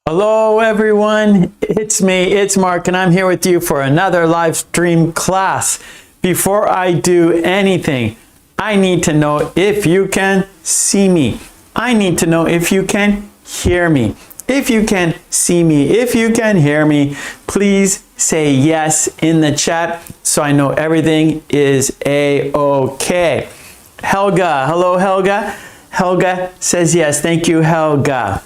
Hello everyone, it's me, it's Mark, and I'm here with you for another live stream class. Before I do anything, I need to know if you can see me. I need to know if you can hear me. If you can see me, if you can hear me, please say yes in the chat so I know everything is a-okay. Helga, hello Helga. Helga says yes, thank you Helga.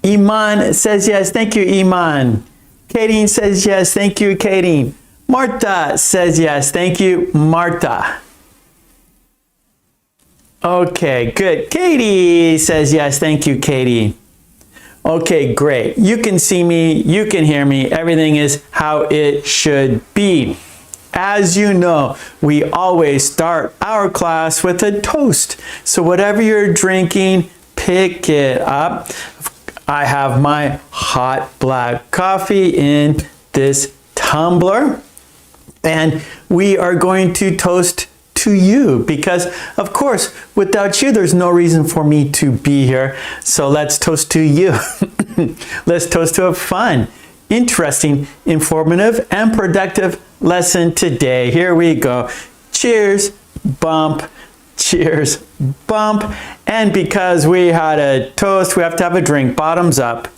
Iman says yes, thank you Iman. Katie says yes, thank you Katie. Marta says yes, thank you Marta. Okay, good. Katie says yes, thank you Katie. Okay, great. You can see me, you can hear me, everything is how it should be. As you know, we always start our class with a toast. So whatever you're drinking, pick it up. I have my hot black coffee in this tumbler, and we are going to toast to you because, of course, without you, there's no reason for me to be here. So let's toast to you. Let's toast to a fun, interesting, informative, and productive lesson today. Here we go. Cheers, bump. Cheers, bump. And because we had a toast, we have to have a drink. Bottoms up.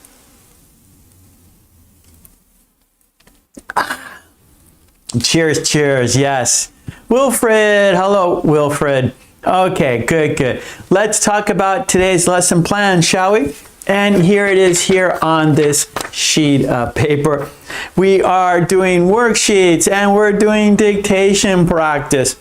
Cheers, cheers, yes. Wilfred, hello, Wilfred. Okay, good, good. Let's talk about today's lesson plan, shall we? And here it is here on this sheet of paper. We are doing worksheets and we're doing dictation practice.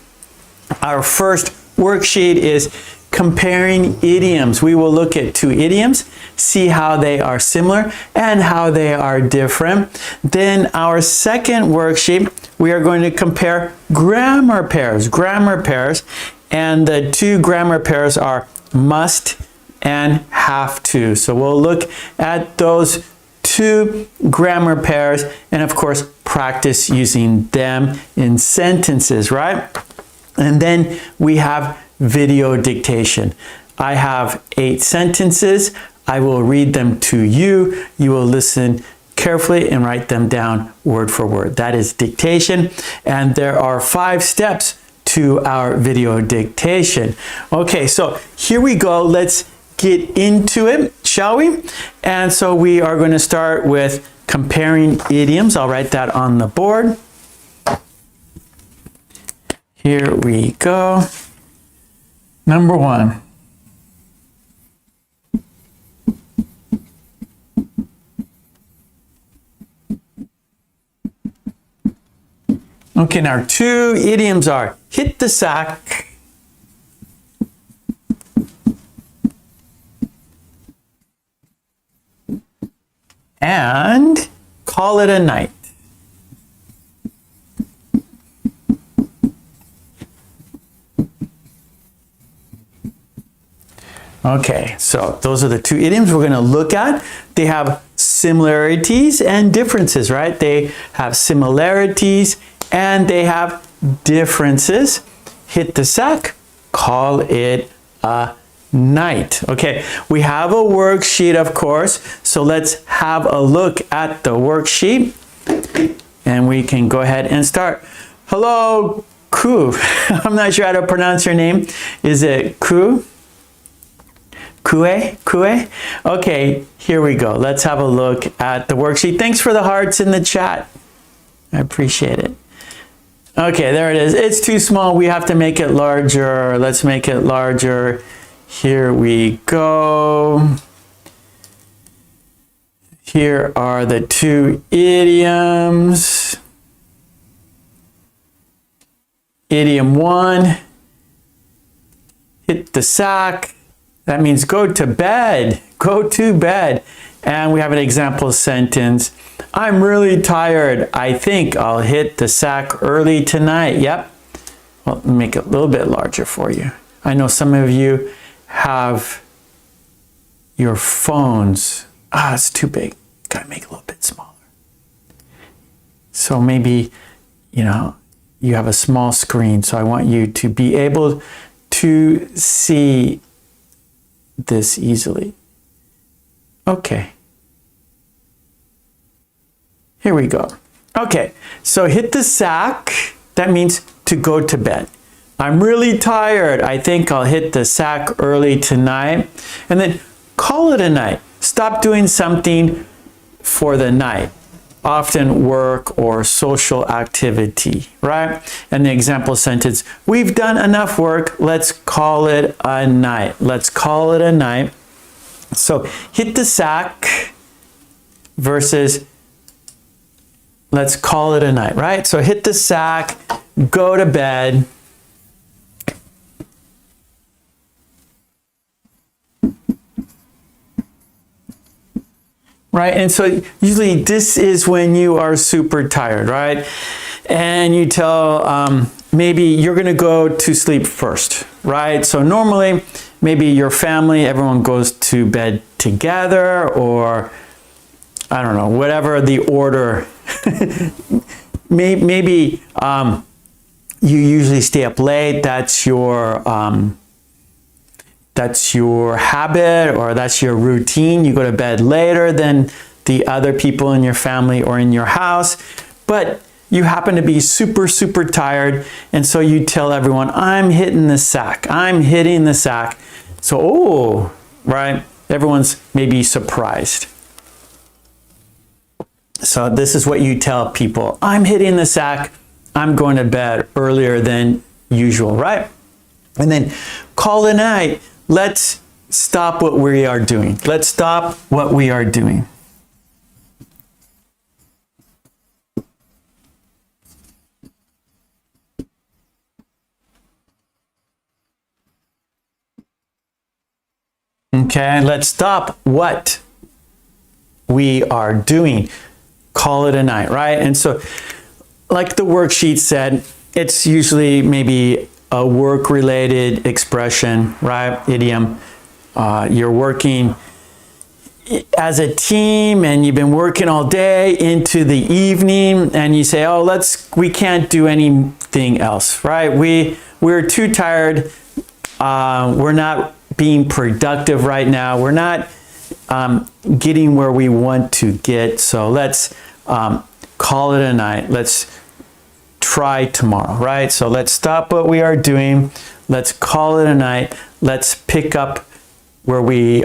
Our first worksheet is comparing idioms. We will look at two idioms, see how they are similar and how they are different. Then our second worksheet, we are going to compare grammar pairs. And the two grammar pairs are must and have to. So we'll look at those two grammar pairs and of course practice using them in sentences, right? And then we have video dictation. I have 8 sentences. I will read them to you. You will listen carefully and write them down word for word. That is dictation. And there are 5 steps to our video dictation. Okay, so here we go. Let's get into it, shall we? And so we are going to start with comparing idioms. I'll write that on the board. Here we go. Number 1. Okay, now 2 idioms are hit the sack and call it a night. Okay, so those are the 2 idioms we're going to look at. They have similarities and differences, right? They have similarities and they have differences. Hit the sack, call it a night. Okay, we have a worksheet, of course. So let's have a look at the worksheet and we can go ahead and start. Hello, Ku. I'm not sure how to pronounce your name. Is it Ku? Kue? Okay, here we go. Let's have a look at the worksheet. Thanks for the hearts in the chat. I appreciate it. Okay, there it is. It's too small. We have to make it larger. Let's make it larger. Here we go. Here are the 2 idioms. Idiom 1, hit the sack. That means go to bed, go to bed. And we have an example sentence. I'm really tired. I think I'll hit the sack early tonight. Yep. Well, let me make it a little bit larger for you. I know some of you have your phones. It's too big. Gotta make it a little bit smaller. So maybe, you know, you have a small screen. So I want you to be able to see this easily. Okay. Here we go. Okay, so hit the sack. That means to go to bed. I'm really tired. I think I'll hit the sack early tonight. And then call it a night. Stop doing something for the night. Often work or social activity, right? And the example sentence, we've done enough work. Let's call it a night. Let's call it a night. So hit the sack versus let's call it a night, right? So hit the sack, go to bed. Right, and so usually this is when you are super tired, right? And you tell, maybe you're gonna go to sleep first, right? So normally, maybe your family, everyone goes to bed together, or I don't know, whatever the order. Maybe you usually stay up late, that's your habit or that's your routine. You go to bed later than the other people in your family or in your house, but you happen to be super, super tired. And so you tell everyone, I'm hitting the sack. I'm hitting the sack. So, oh, right. Everyone's maybe surprised. So this is what you tell people. I'm hitting the sack. I'm going to bed earlier than usual, right? And then call it a night. Let's stop what we are doing. Let's stop what we are doing. Okay, let's stop what we are doing. Call it a night, right? And so, like the worksheet said, it's usually maybe a work-related expression, right? Idiom. You're working as a team and you've been working all day into the evening and you say, oh, we can't do anything else, right? We're too tired. We're not being productive right now. We're not getting where we want to get. So let's call it a night. Let's try tomorrow, right? So let's stop what we are doing. Let's call it a night. Let's pick up where we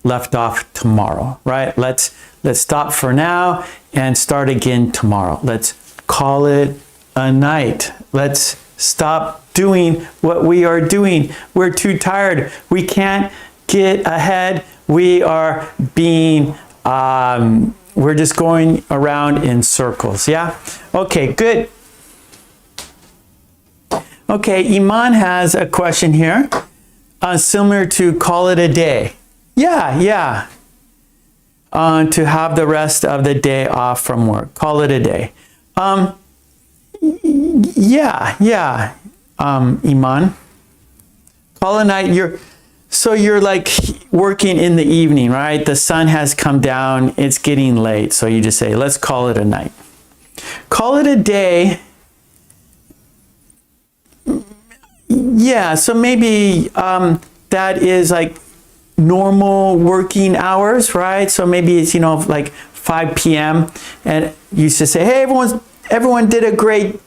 left off tomorrow, right? Let's stop for now and start again tomorrow. Let's call it a night. Let's stop doing what we are doing. We're too tired. We can't get ahead. We are being, we're just going around in circles, yeah? Okay, good. Okay, Iman has a question here, similar to call it a day. Yeah. To have the rest of the day off from work. Call it a day. Yeah. Iman. Call it a night. You're like working in the evening, right? The sun has come down. It's getting late. So you just say, let's call it a night. Call it a day. Yeah, so maybe that is like normal working hours, right? So maybe it's, like 5 p.m. and you just say, hey, everyone did a great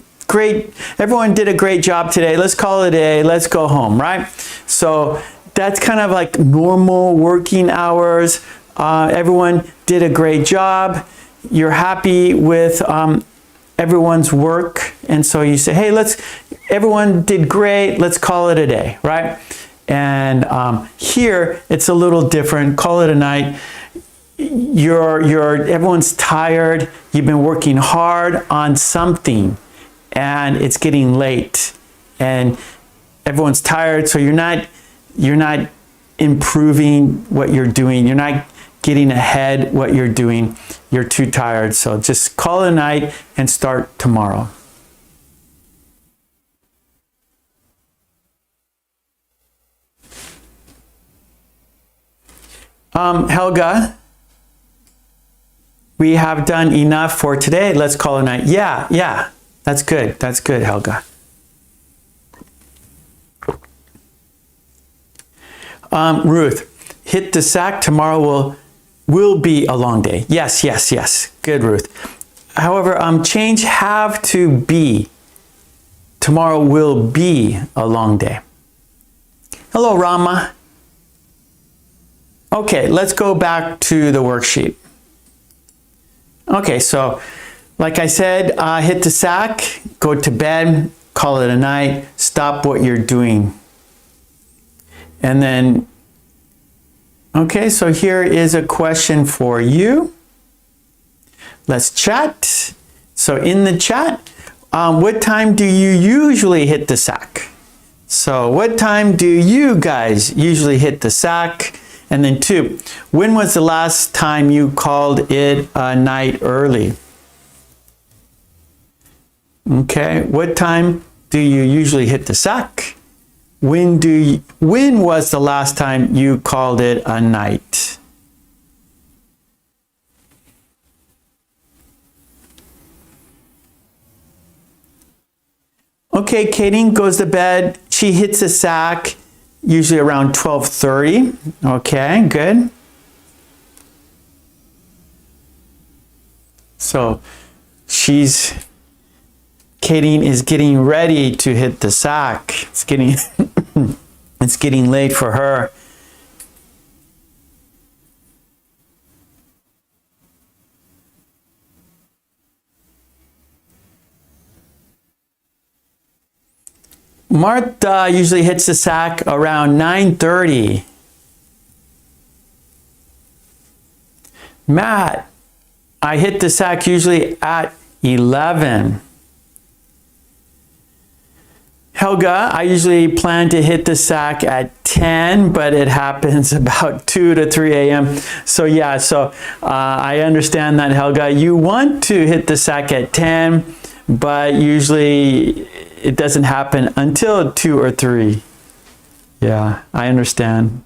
job today. Let's call it a day. Let's go home, right? So that's kind of like normal working hours. Everyone did a great job. You're happy with everyone's work. And so you say, hey, everyone did great. Let's call it a day, right? And here it's a little different. Call it a night. Everyone's tired. You've been working hard on something and it's getting late and everyone's tired. So you're not improving what you're doing. You're not getting ahead what you're doing. You're too tired. So just call it a night and start tomorrow. Helga, we have done enough for today. Let's call it a night. Yeah. That's good. That's good, Helga. Ruth, hit the sack. Tomorrow will be a long day. Yes, yes, yes. Good, Ruth. However, change have to be. Tomorrow will be a long day. Hello, Rama. Okay, let's go back to the worksheet. Okay, so like I said, hit the sack, go to bed, call it a night, stop what you're doing. And then, okay, so here is a question for you. Let's chat. So in the chat, what time do you usually hit the sack? So what time do you guys usually hit the sack? And then 2, when was the last time you called it a night early? Okay, what time do you usually hit the sack? When was the last time you called it a night? Okay, Katie goes to bed. She hits the sack usually around 12:30. Okay, good. So Katie is getting ready to hit the sack. It's getting it's getting late for her. Martha usually hits the sack around 9:30. Matt, I hit the sack usually at 11. Helga, I usually plan to hit the sack at 10, but it happens about 2 to 3 a.m. So yeah, I understand that, Helga. You want to hit the sack at 10, but usually it doesn't happen until 2 or 3. Yeah, I understand.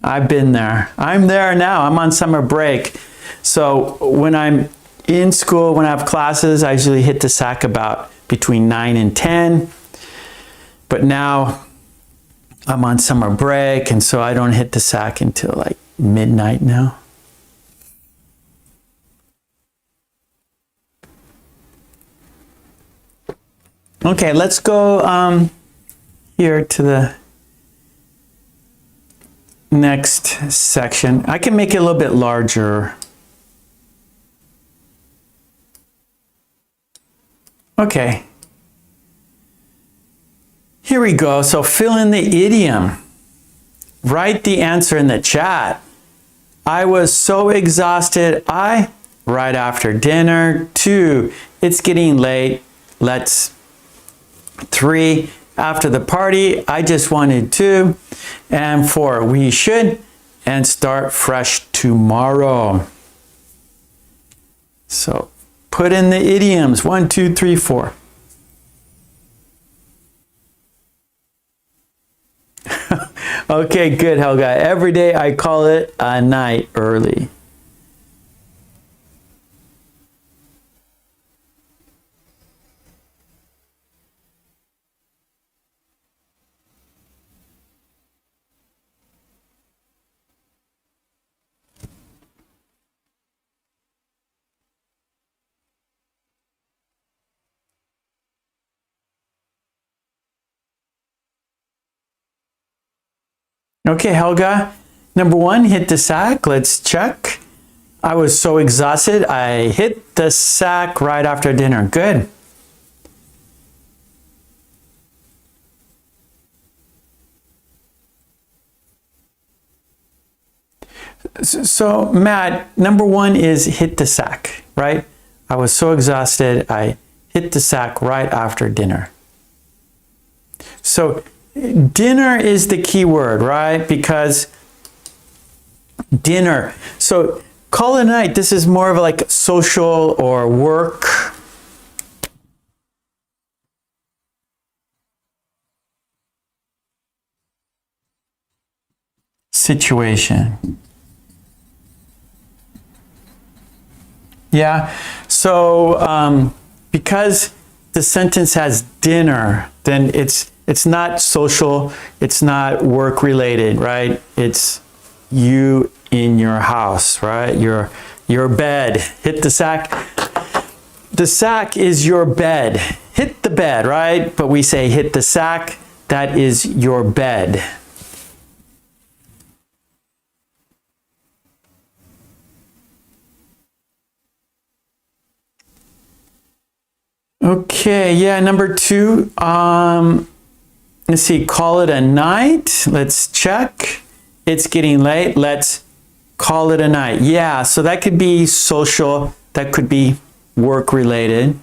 I've been there. I'm there now. I'm on summer break. So when I'm in school, when I have classes, I usually hit the sack about between 9 and 10. But now I'm on summer break, and so I don't hit the sack until like midnight now. Okay, let's go here to the next section. I can make it a little bit larger. Okay. Here we go. So fill in the idiom. Write the answer in the chat. I was so exhausted. Right after dinner. 2, it's getting late. 3, after the party. I just wanted to. And 4, we should. And start fresh tomorrow. So put in the idioms. 1, 2, 3, 4. Okay, good, Helga. Every day I call it a night early. Okay, Helga. Number 1, hit the sack. Let's check. I was so exhausted. I hit the sack right after dinner. Good. So, Matt, number 1 is hit the sack, right? I was so exhausted. I hit the sack right after dinner. So, dinner is the key word, right? Because dinner. So call it a night. This is more of like social or work. Situation. Yeah. So because the sentence has dinner, then it's not social, it's not work related, right? It's you in your house, right? Your bed. Hit the sack. The sack is your bed. Hit the bed, right? But we say hit the sack. That is your bed. Okay, yeah, number 2. Let's see, call it a night. Let's check. It's getting late. Let's call it a night. Yeah, so that could be social. That could be work related.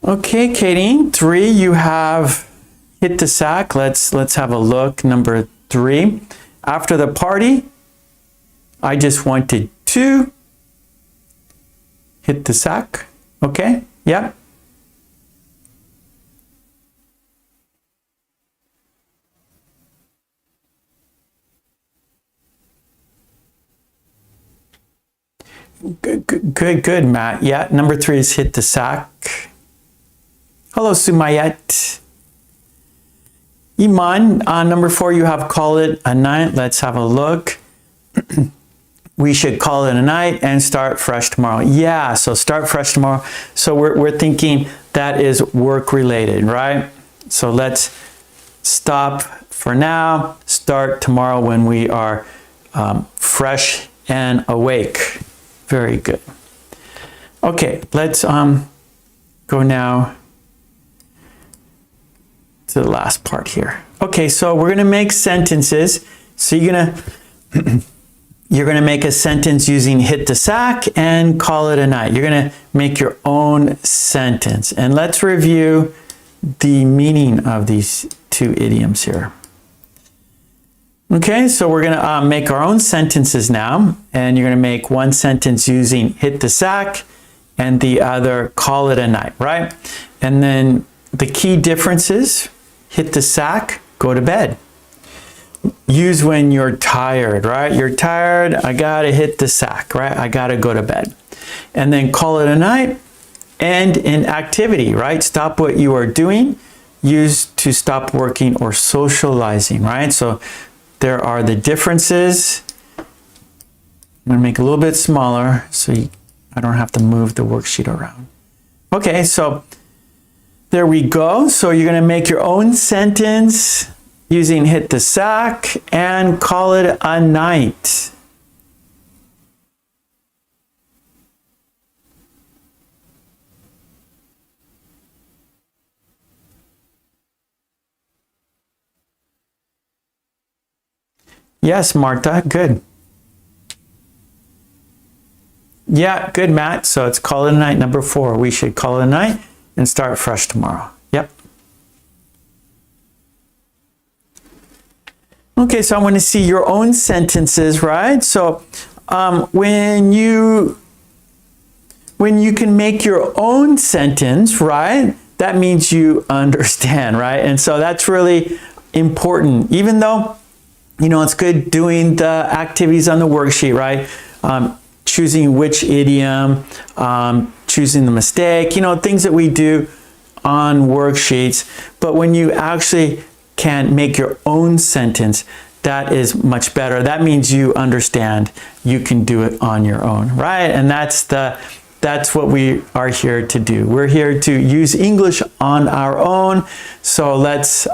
Okay, Katie, 3, you have hit the sack. Let's have a look. Number 3. After the party, I just wanted to hit the sack. Okay, yeah. Good, Matt. Yeah, number 3 is hit the sack. Hello, Sumayet. Iman, number 4, you have call it a night. Let's have a look. We should call it a night and start fresh tomorrow. Yeah, so start fresh tomorrow. So we're thinking that is work related, right? So let's stop for now, start tomorrow when we are fresh and awake. Very good. Okay, let's go now to the last part here. Okay, so we're gonna make sentences. So you're gonna make a sentence using hit the sack and call it a night. You're gonna make your own sentence. And let's review the meaning of these 2 idioms here. Okay, so we're gonna make our own sentences now. And you're gonna make one sentence using hit the sack and the other call it a night, right? And then the key differences: hit the sack, go to bed. Use when you're tired, right? You're tired, I gotta hit the sack, right? I gotta go to bed. And then call it a night, end in activity, right? Stop what you are doing, use to stop working or socializing, right? So there are the differences. I'm gonna make it a little bit smaller so I don't have to move the worksheet around. Okay, so there we go. So you're gonna make your own sentence using hit the sack and call it a night. Yes, Marta, good. Yeah, good, Matt. So it's call it a night. Number 4, we should call it a night and start fresh tomorrow. Yep. Okay, so I want to see your own sentences, right? So when you can make your own sentence, right, that means you understand, right? And so that's really important. Even though, you know, it's good doing the activities on the worksheet, right? Choosing which idiom, choosing the mistake, you know, things that we do on worksheets. But when you actually can make your own sentence, that is much better. That means you understand, you can do it on your own, right? And that's what we are here to do. We're here to use English on our own. So let's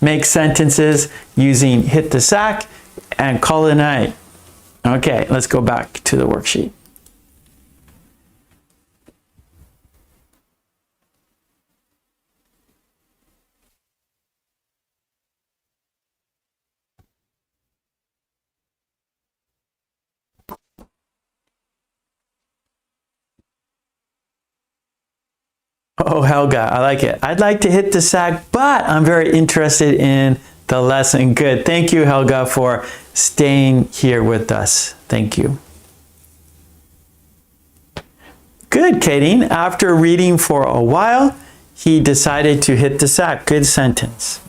make sentences using hit the sack and call it a night. Okay, let's go back to the worksheet. Oh, Helga, I like it. I'd like to hit the sack, but I'm very interested in the lesson. Good. Thank you, Helga, for staying here with us. Thank you. Good, Katie. After reading for a while, he decided to hit the sack. Good sentence.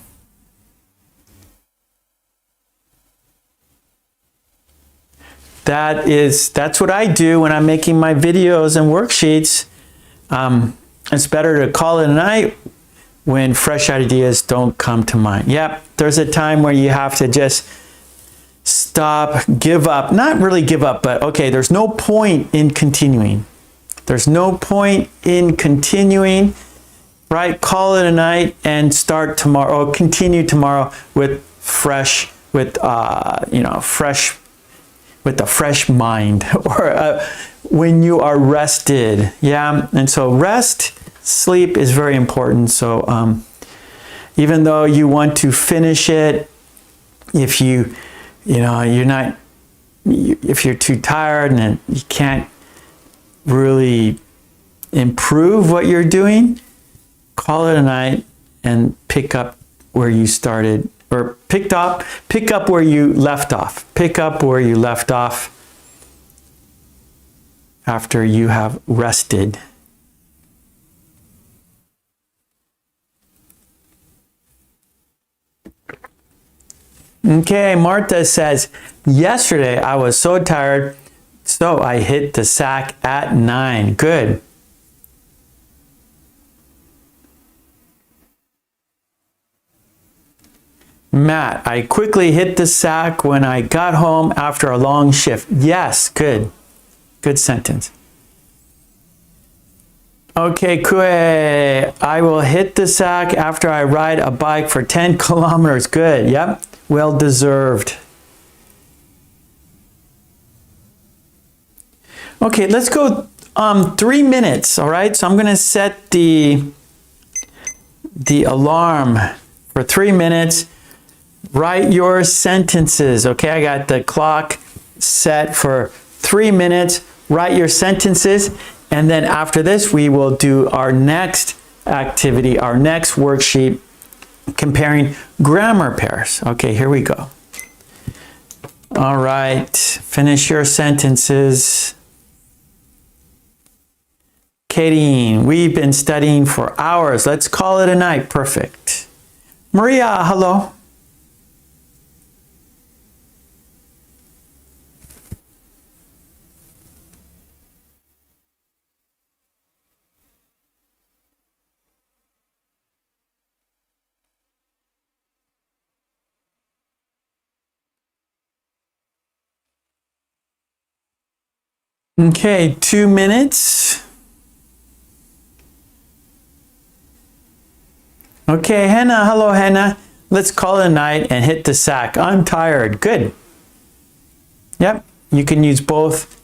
That's what I do when I'm making my videos and worksheets. it's better to call it a night when fresh ideas don't come to mind. Yep, there's a time where you have to just stop, give up. Not really give up, but okay, there's no point in continuing. There's no point in continuing, right? Call it a night and start tomorrow, or continue tomorrow with fresh, with fresh, with a fresh mind, or when you are rested. Yeah, and so rest, sleep is very important. So even though you want to finish it, if if you're too tired and you can't really improve what you're doing, call it a night and pick up where you started, or pick up where you left off. Pick up where you left off after you have rested. Okay, Martha says, yesterday I was so tired, so I hit the sack at 9. Good. Matt, I quickly hit the sack when I got home after a long shift. Yes, good. Good sentence. Okay, Kue, I will hit the sack after I ride a bike for 10 kilometers. Good, yep, well deserved. Okay, let's go 3 minutes, all right? So I'm gonna set the alarm for 3 minutes. Write your sentences, okay? I got the clock set for 3 minutes. Write your sentences, and then after this, we will do our next activity, our next worksheet, comparing grammar pairs. Okay, here we go. All right, finish your sentences. Katie, we've been studying for hours. Let's call it a night. Perfect. Maria, hello. Okay, 2 minutes. Okay, Hannah, hello, Hannah. Let's call it a night and hit the sack. I'm tired. Good. Yep, you can use both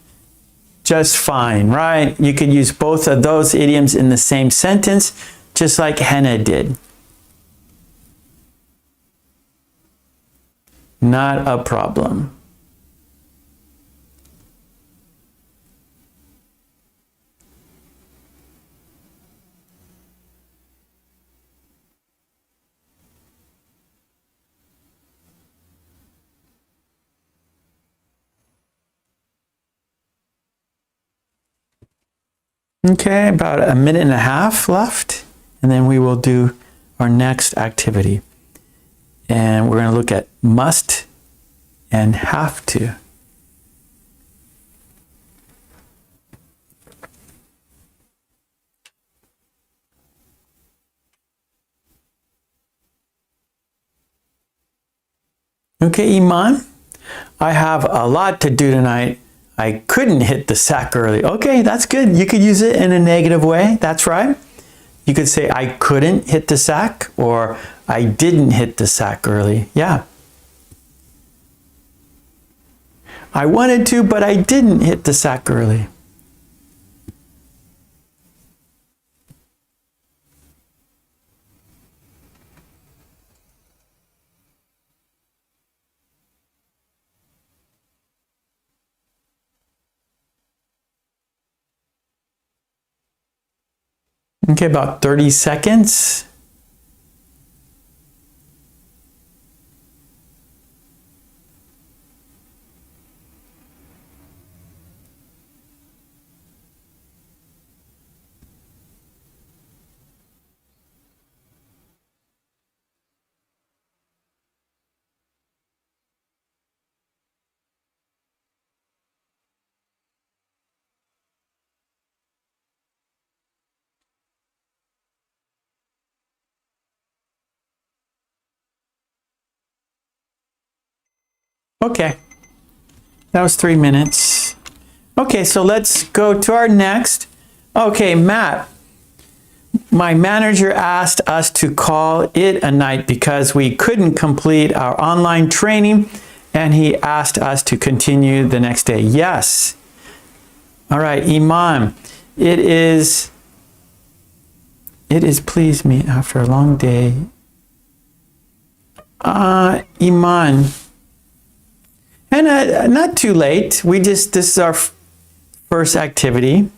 just fine, right? You can use both of those idioms in the same sentence, just like Hannah did. Not a problem. Okay, about a minute and a half left, and then we will do our next activity. And we're going to look at must and have to. Okay, Iman, I have a lot to do tonight. I couldn't hit the sack early. Okay, that's good. You could use it in a negative way. That's right. You could say, I couldn't hit the sack, or I didn't hit the sack early. Yeah. I wanted to, but I didn't hit the sack early. Okay, about 30 seconds. Okay, that was 3 minutes. Okay, so let's go to our next. Okay, Matt, my manager asked us to call it a night because we couldn't complete our online training, and he asked us to continue the next day. Yes. All right, Iman, it is pleased me after a long day. Iman, and not too late. This is our first activity.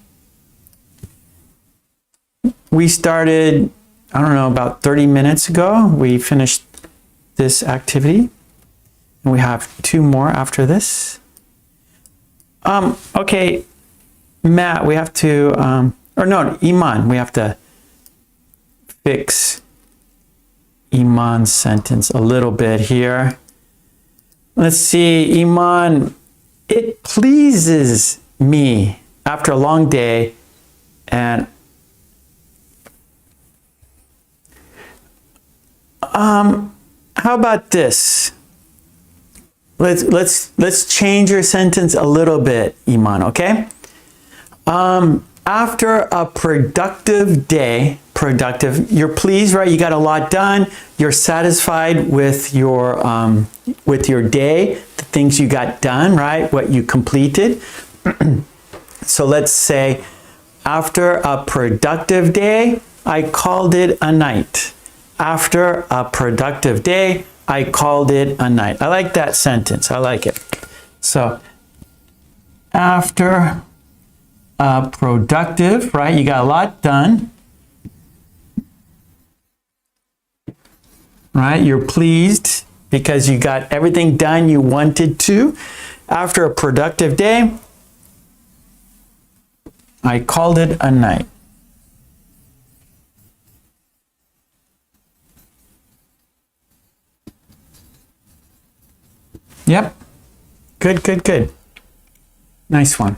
We started, I don't know, about 30 minutes ago. We finished this activity, and we have 2 more after this. Okay, Matt, we have to, or no, Iman, we have to fix Iman's sentence a little bit here. Let's see, Iman, it pleases me after a long day, and how about this? Let's change your sentence a little bit, Iman, okay? After a productive day, you're pleased, right? You got a lot done. You're satisfied with your day, the things you got done, right? What you completed. So let's say, after a productive day, I called it a night. After a productive day, I called it a night. I like that sentence. I like it. So, after productive, right? You got a lot done, right? You're pleased because you got everything done you wanted to. After a productive day, I called it a night. Yep. Good, good, good. Nice one.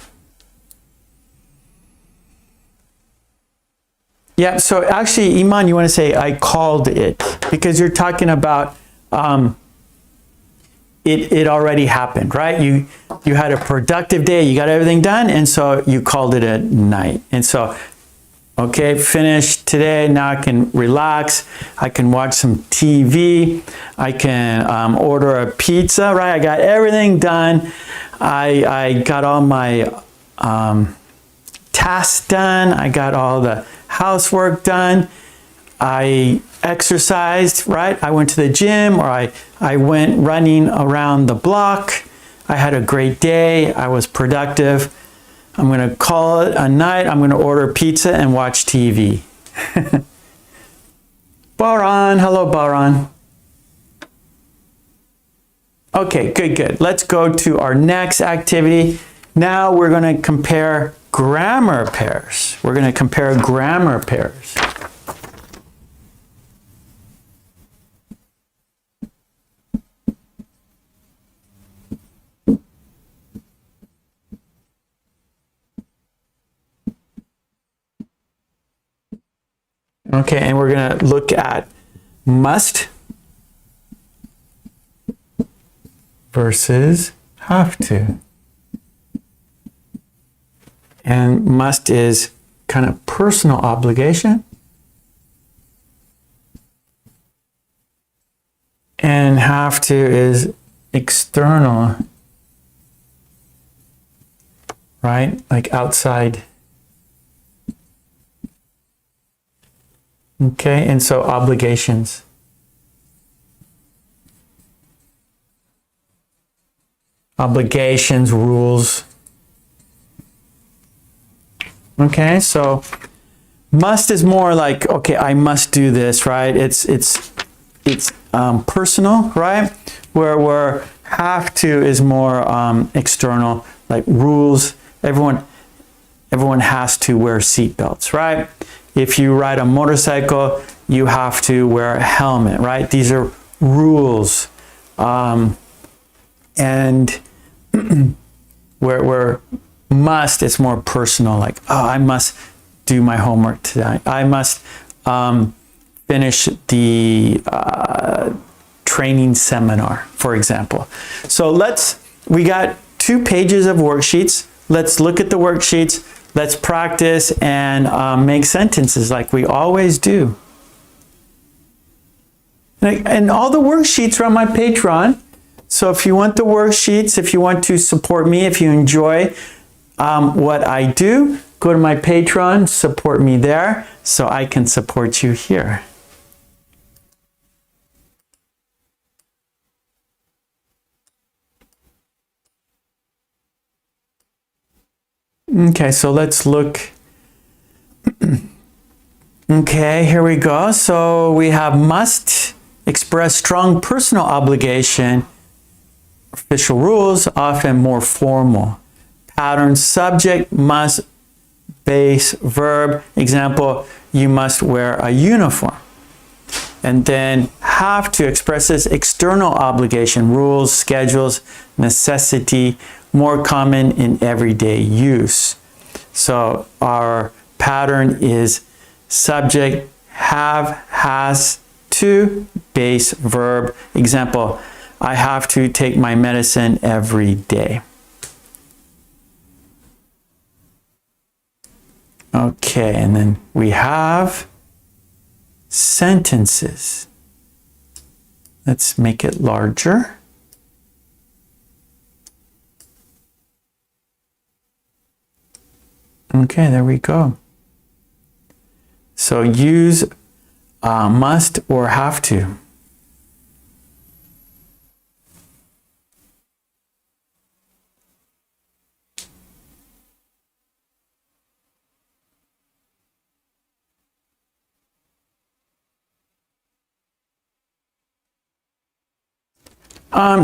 Yeah, so actually, Iman, you want to say, I called it, because you're talking about it already happened, right? You had a productive day, you got everything done, and so you called it a night. And so, okay, finished today, now I can relax, I can watch some TV, I can order a pizza, right? I got everything done. I got all my tasks done, I got all the housework done, I exercised, right? I went to the gym, or I went running around the block. I had a great day, I was productive. I'm going to call it a night. I'm going to order pizza and watch TV. Baran, hello Baran. Okay, good, good. Let's go to our next activity. Now we're going to compare grammar pairs. We're going to compare grammar pairs. Okay, and we're going to look at must versus have to. And must is kind of personal obligation. And have to is external, right? Like outside. Okay, and so obligations. Obligations, rules. Okay, so must is more like, okay, I must do this, right? It's personal, right? Where have to is more external, like rules. Everyone has to wear seatbelts, right? If you ride a motorcycle, you have to wear a helmet, right? These are rules. And where must, it's more personal, like, oh, I must do my homework today. I must finish the training seminar, for example. So we got 2 pages of worksheets. Let's look at the worksheets. Let's practice and make sentences like we always do. And all the worksheets are on my Patreon. So if you want the worksheets, if you want to support me, if you enjoy what I do, go to my Patreon, support me there so I can support you here. Okay, so let's look. Okay, here we go. So we have must express strong personal obligation. Official rules, often more formal. Pattern, subject, must, base, verb. Example, you must wear a uniform. And then have to expresses external obligation, rules, schedules, necessity, more common in everyday use. So our pattern is subject, have, has, to, base, verb. Example, I have to take my medicine every day. Okay, and then we have sentences. Let's make it larger. Okay, there we go. So use must or have to.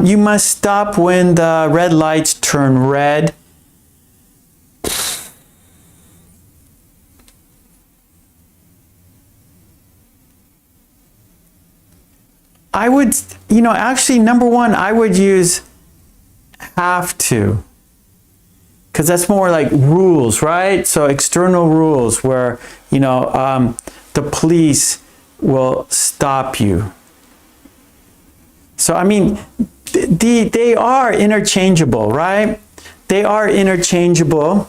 You must stop when the red lights turn red. I would, actually, number one, I would use have to, because that's more like rules, right? So external rules where, the police will stop you. So, I mean, they are interchangeable, right? They are interchangeable.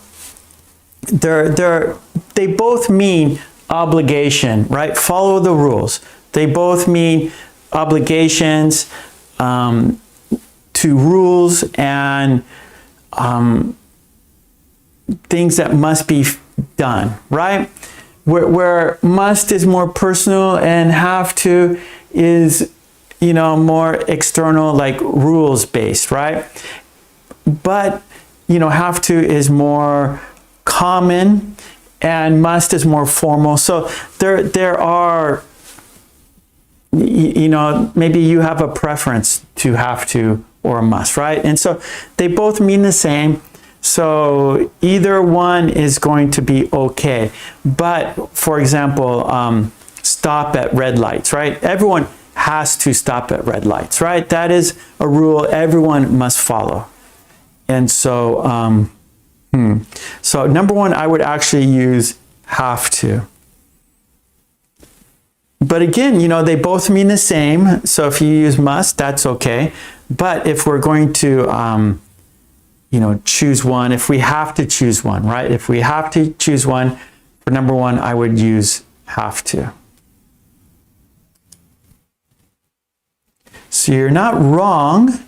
They both mean obligation, right? Follow the rules. They both mean obligations to rules and things that must be done, right? Where must is more personal and have to is, more external, like rules based, right? But, have to is more common and must is more formal. So there are, maybe you have a preference to have to or must, right? And so they both mean the same. So either one is going to be okay. But for example, stop at red lights, right? Everyone has to stop at red lights, right? That is a rule everyone must follow. And so, so number one, I would actually use have to. But again, they both mean the same. So if you use must, that's okay. But if we're going to, choose one, if we have to choose one, right? If we have to choose one, for number one, I would use have to. So you're not wrong.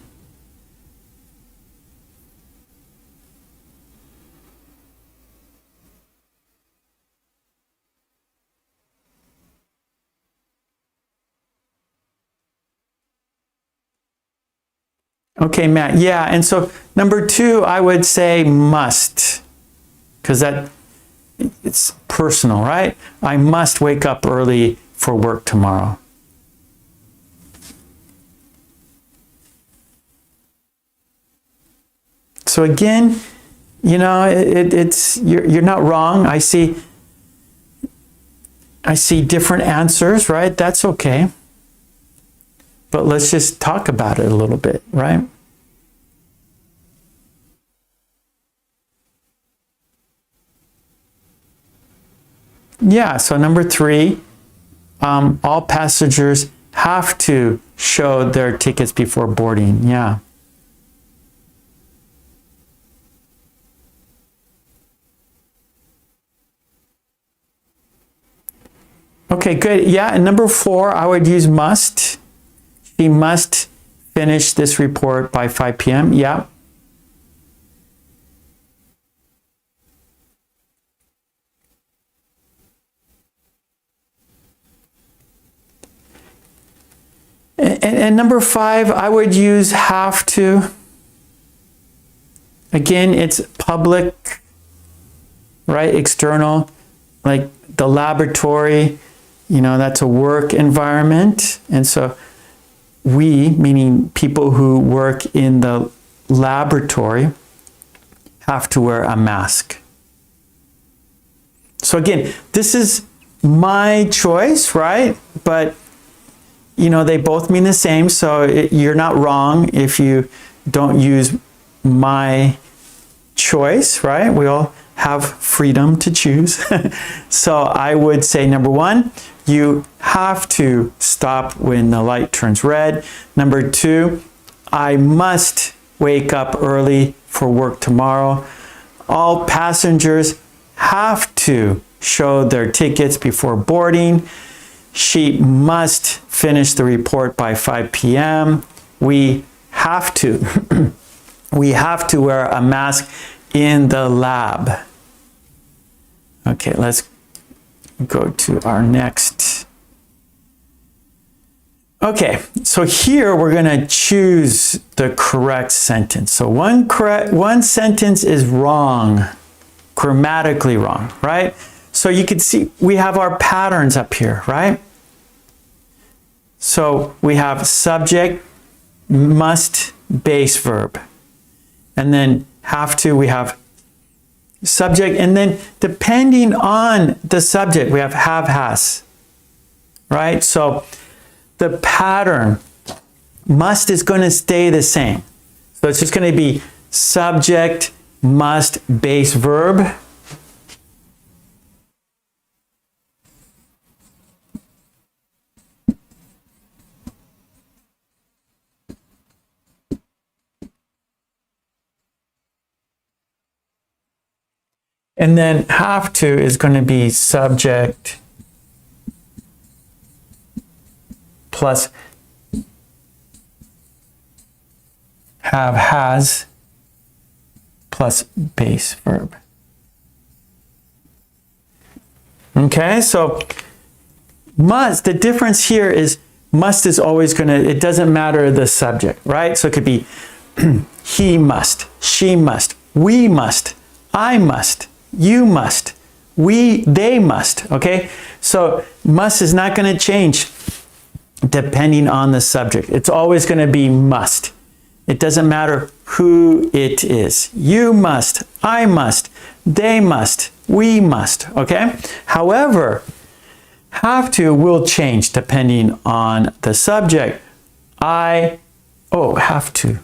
Okay, Matt. Yeah, and so number two, I would say must, because it's personal, right? I must wake up early for work tomorrow. So again, you're not wrong. I see different answers, right? That's okay. But let's just talk about it a little bit, right? Yeah, so number three, all passengers have to show their tickets before boarding. Yeah. Okay, good. Yeah, and number 4, I would use must. She must finish this report by 5 p.m. Yeah. And number 5, I would use have to. Again, it's public, right? External, like the laboratory, that's a work environment. And so we, meaning people who work in the laboratory, have to wear a mask. So again, this is my choice, right? But they both mean the same, so you're not wrong if you don't use my choice, right? We all have freedom to choose. So I would say number 1, you have to stop when the light turns red. Number 2, I must wake up early for work tomorrow. All passengers have to show their tickets before boarding. She must finish the report by 5 p.m. We have to. We have to wear a mask in the lab. Okay, let's go to our next. Okay, so here we're going to choose the correct sentence. So one sentence is wrong, grammatically wrong, right? So you can see we have our patterns up here, right? So we have subject, must, base verb. And then have to, we have subject. And then depending on the subject, we have has, right? So the pattern, must is going to stay the same. So it's just going to be subject, must, base verb. And then have to is going to be subject plus has plus base verb. Okay, so must, the difference here is must is always going to, it doesn't matter the subject, right? So it could be he must, she must, we must, I must, you must, they must, okay? So must is not going to change depending on the subject. It's always going to be must. It doesn't matter who it is. You must, I must, they must, we must, okay? However, have to will change depending on the subject. Have to.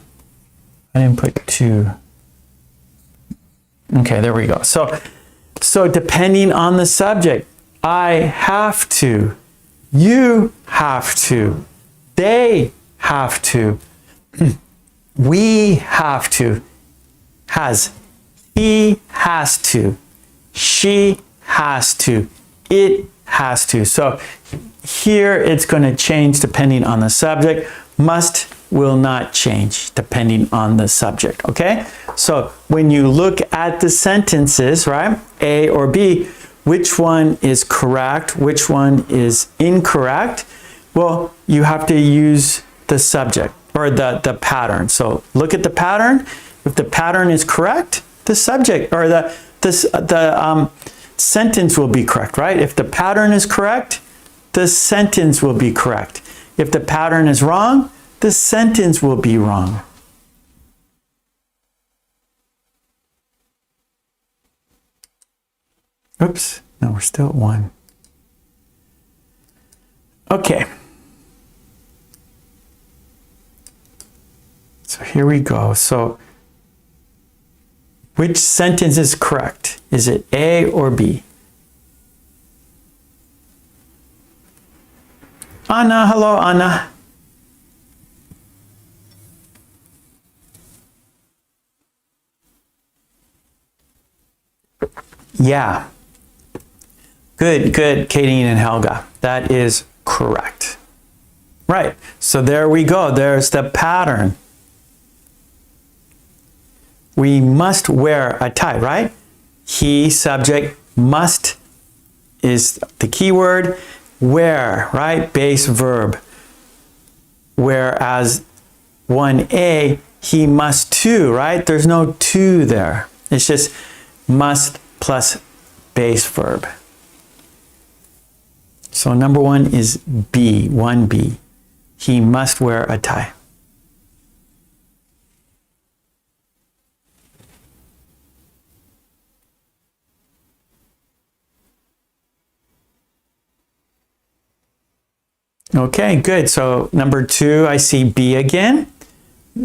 I didn't put to. Okay, there we go. So depending on the subject, I have to, you have to, they have to, we have to, has, he has to, she has to, it has to. So here it's going to change depending on the subject. Must will not change depending on the subject, okay? So when you look at the sentences, right, A or B, which one is correct, which one is incorrect? Well, you have to use the subject or the pattern. So look at the pattern. If the pattern is correct, the subject or the sentence will be correct, right? If the pattern is correct, the sentence will be correct. If the pattern is wrong, the sentence will be wrong. Oops, no, we're still at 1. Okay. So here we go. So which sentence is correct? Is it A or B? Anna, hello, Anna. Yeah. Good, good, Katie and Helga. That is correct. Right. So there we go. There's the pattern. We must wear a tie, right? He, subject, must is the key word. Wear, right? Base verb. Whereas 1A, he must to, right? There's no to there. It's just must plus base verb. So number one is B, 1B. He must wear a tie. Okay, good. So number two, I see B again.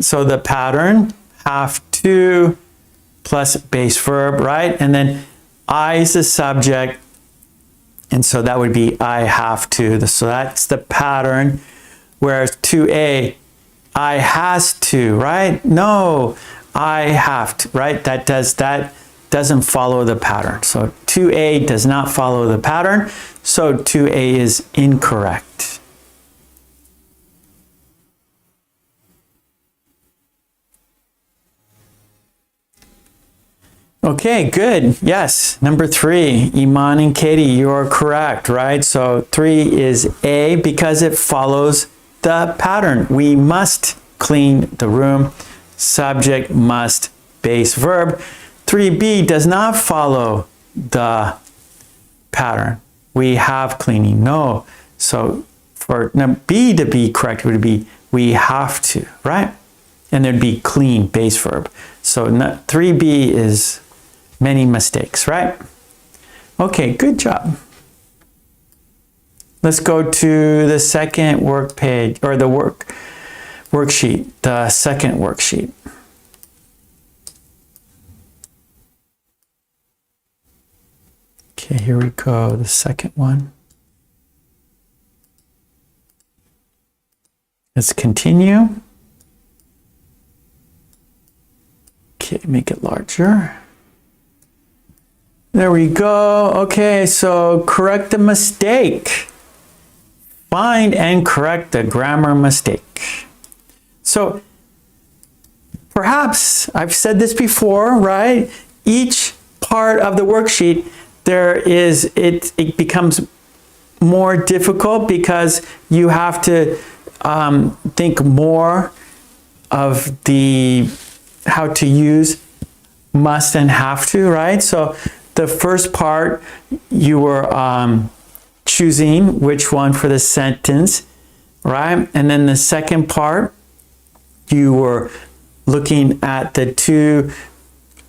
So the pattern, have to plus base verb, right? And then I is the subject. And so that would be I have to. So that's the pattern. Whereas 2A, I has to, right? No, I have to, right? That doesn't follow the pattern. So 2A does not follow the pattern. So 2A is incorrect. Okay, good. Yes. Number three, Iman and Katie, you are correct, right? So 3 is A because it follows the pattern. We must clean the room. Subject must, base verb. 3B does not follow the pattern. We have cleaning. No. So for B to be correct, it would be we have to, right? And there'd be clean, base verb. So 3B is many mistakes, right? Okay, good job. Let's go to the second work page, or the worksheet, the second worksheet. Okay, here we go, the second one. Let's continue. Okay, make it larger. There we go. Okay, so correct the mistake. Find and correct the grammar mistake. So perhaps I've said this before, right? Each part of the worksheet, it becomes more difficult because you have to think more of how to use must and have to, right? So the first part, you were choosing which one for the sentence, right? And then the second part, you were looking at the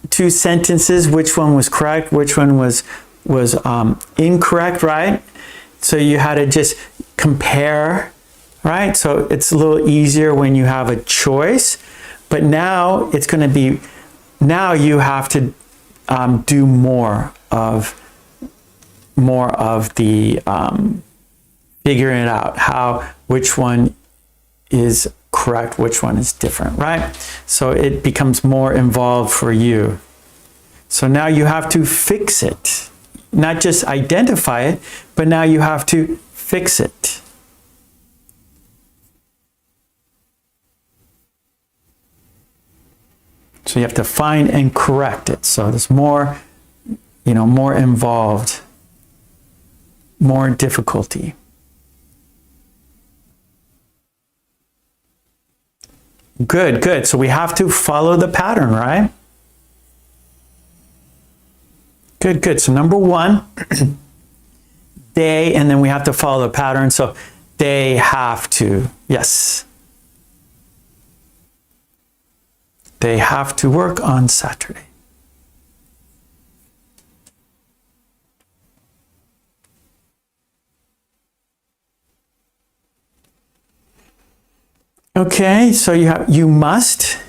two sentences, which one was correct, which one was incorrect, right? So you had to just compare, right? So it's a little easier when you have a choice, but now it's going to be, now you have to do more of the figuring it out, which one is correct, which one is different, right? So it becomes more involved for you. So now you have to fix it, not just identify it, but now you have to fix it. So you have to find and correct it. So there's more, more involved, more difficulty. Good, good. So we have to follow the pattern, right? Good, good. So number one, they, and then we have to follow the pattern. So they have to, yes. They have to work on Saturday. Okay, so you must.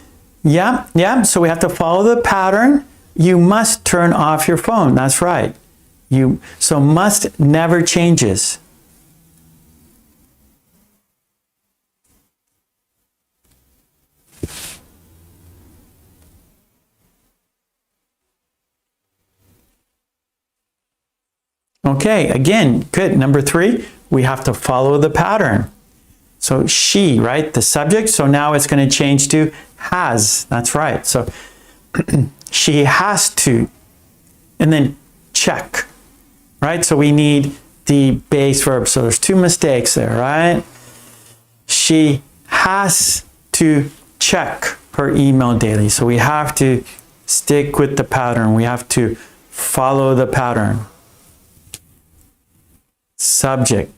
Yeah. So we have to follow the pattern. You must turn off your phone. That's right. So must never changes. Okay, again, good. Number 3, we have to follow the pattern. So she, right, the subject. So now it's going to change to has. That's right. So she has to, and then check, right? So we need the base verb. So there's 2 mistakes there, right? She has to check her email daily. So we have to stick with the pattern. We have to follow the pattern. Subject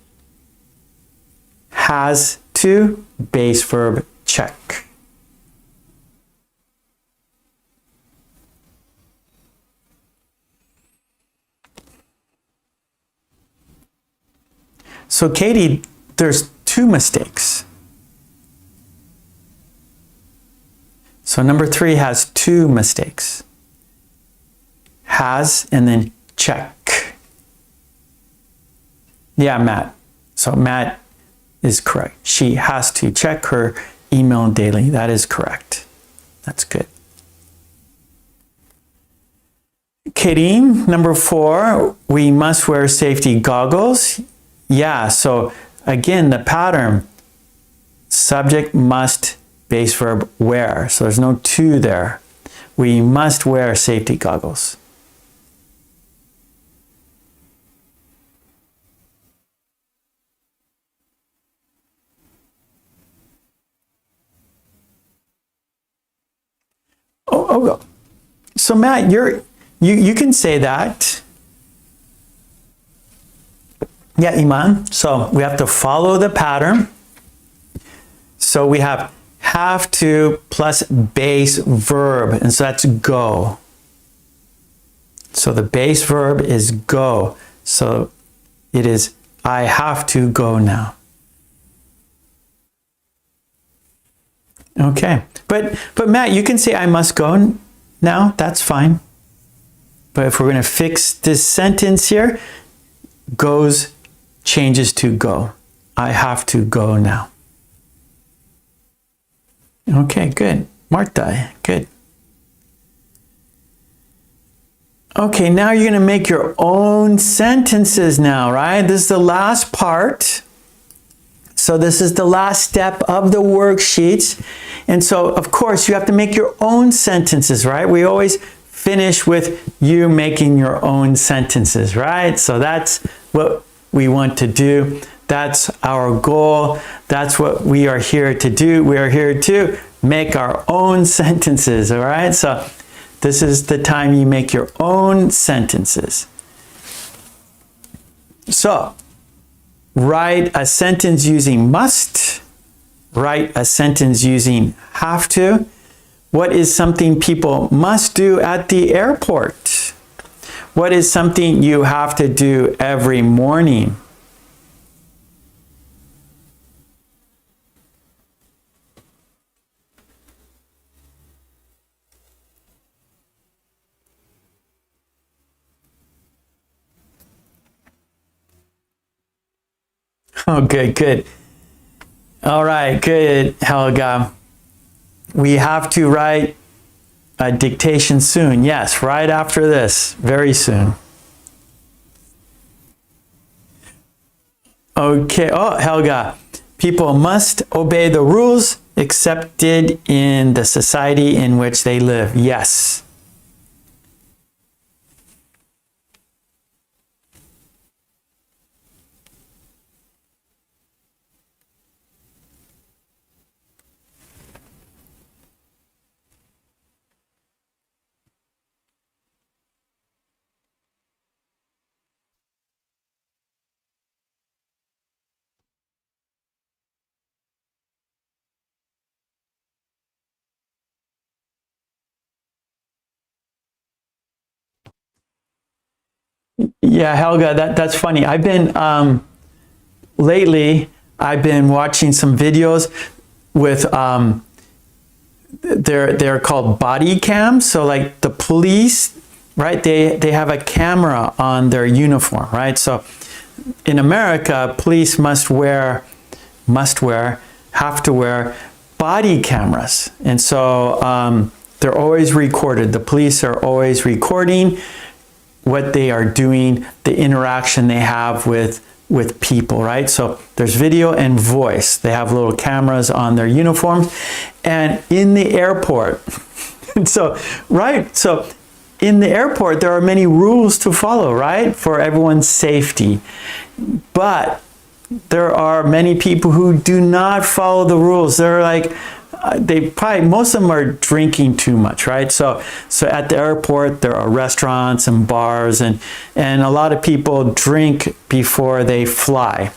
has to, base verb, check. So Katie, there's 2 mistakes. So number 3 has 2 mistakes. Has and then check. Yeah, Matt. So Matt is correct. She has to check her email daily. That is correct. That's good. Kareem, number 4, we must wear safety goggles. Yeah, so again, the pattern, subject must, base verb wear. So there's no to there. We must wear safety goggles. Oh, so Matt, you can say that. Yeah, Iman. So we have to follow the pattern. So we have to plus base verb, and so that's go. So the base verb is go. So it is I have to go now. Okay, but Matt, you can say I must go now. That's fine. But if we're going to fix this sentence here, goes changes to go. I have to go now. Okay, good. Marta, good. Okay, now you're going to make your own sentences now, right? This is the last part. So this is the last step of the worksheets. And so, of course, you have to make your own sentences, right? We always finish with you making your own sentences, right? So that's what we want to do. That's our goal. That's what we are here to do. We are here to make our own sentences, all right? So this is the time you make your own sentences. So write a sentence using must. Write a sentence using have to. What is something people must do at the airport? What is something you have to do every morning? Oh, good. All right, good, Helga. We have to write a dictation soon. Yes, right after this, very soon. Okay, oh, Helga. People must obey the rules accepted in the society in which they live. Yes. Yeah, Helga, that's funny. I've been, lately, I've been watching some videos with, they're called body cams. So like the police, right? They have a camera on their uniform, right? So in America, police have to wear body cameras. And so they're always recorded. The police are always recording what they are doing, the interaction they have with people, right? So there's video and voice. They have little cameras on their uniforms. And in the airport, so in the airport, there are many rules to follow, right? For everyone's safety. But there are many people who do not follow the rules. They're like, most of them are drinking too much, right? So at the airport, there are restaurants and bars, and a lot of people drink before they fly.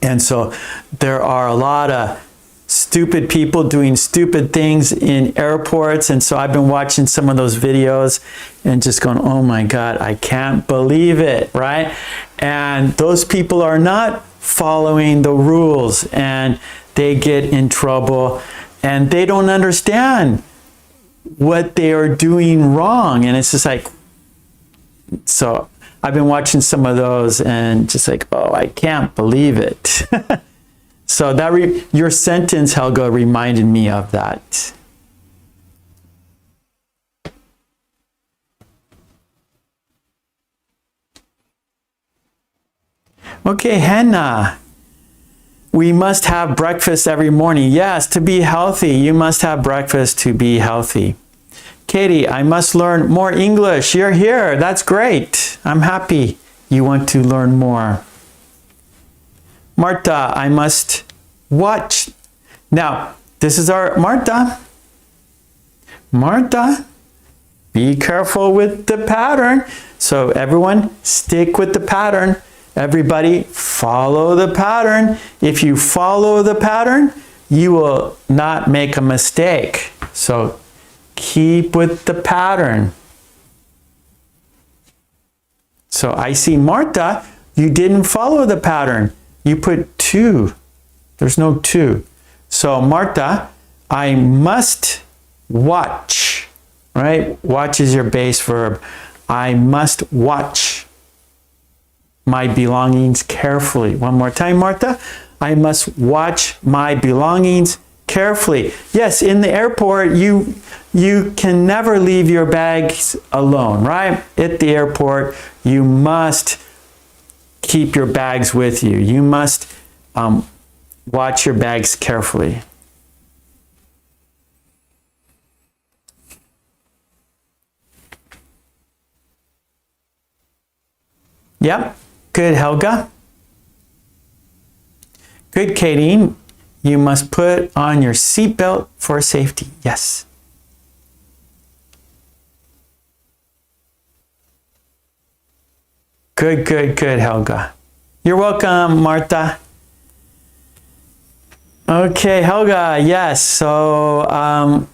And so there are a lot of stupid people doing stupid things in airports. And so I've been watching some of those videos and just going, oh my God, I can't believe it, right? And those people are not following the rules, and they get in trouble, and they don't understand what they are doing wrong. And it's just like, so I've been watching some of those and just like, oh, I can't believe it. So your sentence, Helga, reminded me of that. Okay, Hannah. We must have breakfast every morning. Yes, to be healthy, you must have breakfast to be healthy. Katie, I must learn more English. You're here. That's great. I'm happy you want to learn more. Marta, I must watch. Now, this is our Marta. Marta, be careful with the pattern. So everyone, stick with the pattern. Everybody, follow the pattern. If you follow the pattern, you will not make a mistake. So keep with the pattern. So I see Marta, you didn't follow the pattern. You put two. There's no two. So Marta, I must watch, right? Watch is your base verb. I must watch my belongings carefully. One more time, Marta. I must watch my belongings carefully. Yes, in the airport, you can never leave your bags alone, right? At the airport, you must keep your bags with you. You must watch your bags carefully. Yep. Good, Helga. Good, Katie. You must put on your seatbelt for safety. Yes. Good, good, good, Helga. You're welcome, Marta. Okay, Helga, yes. So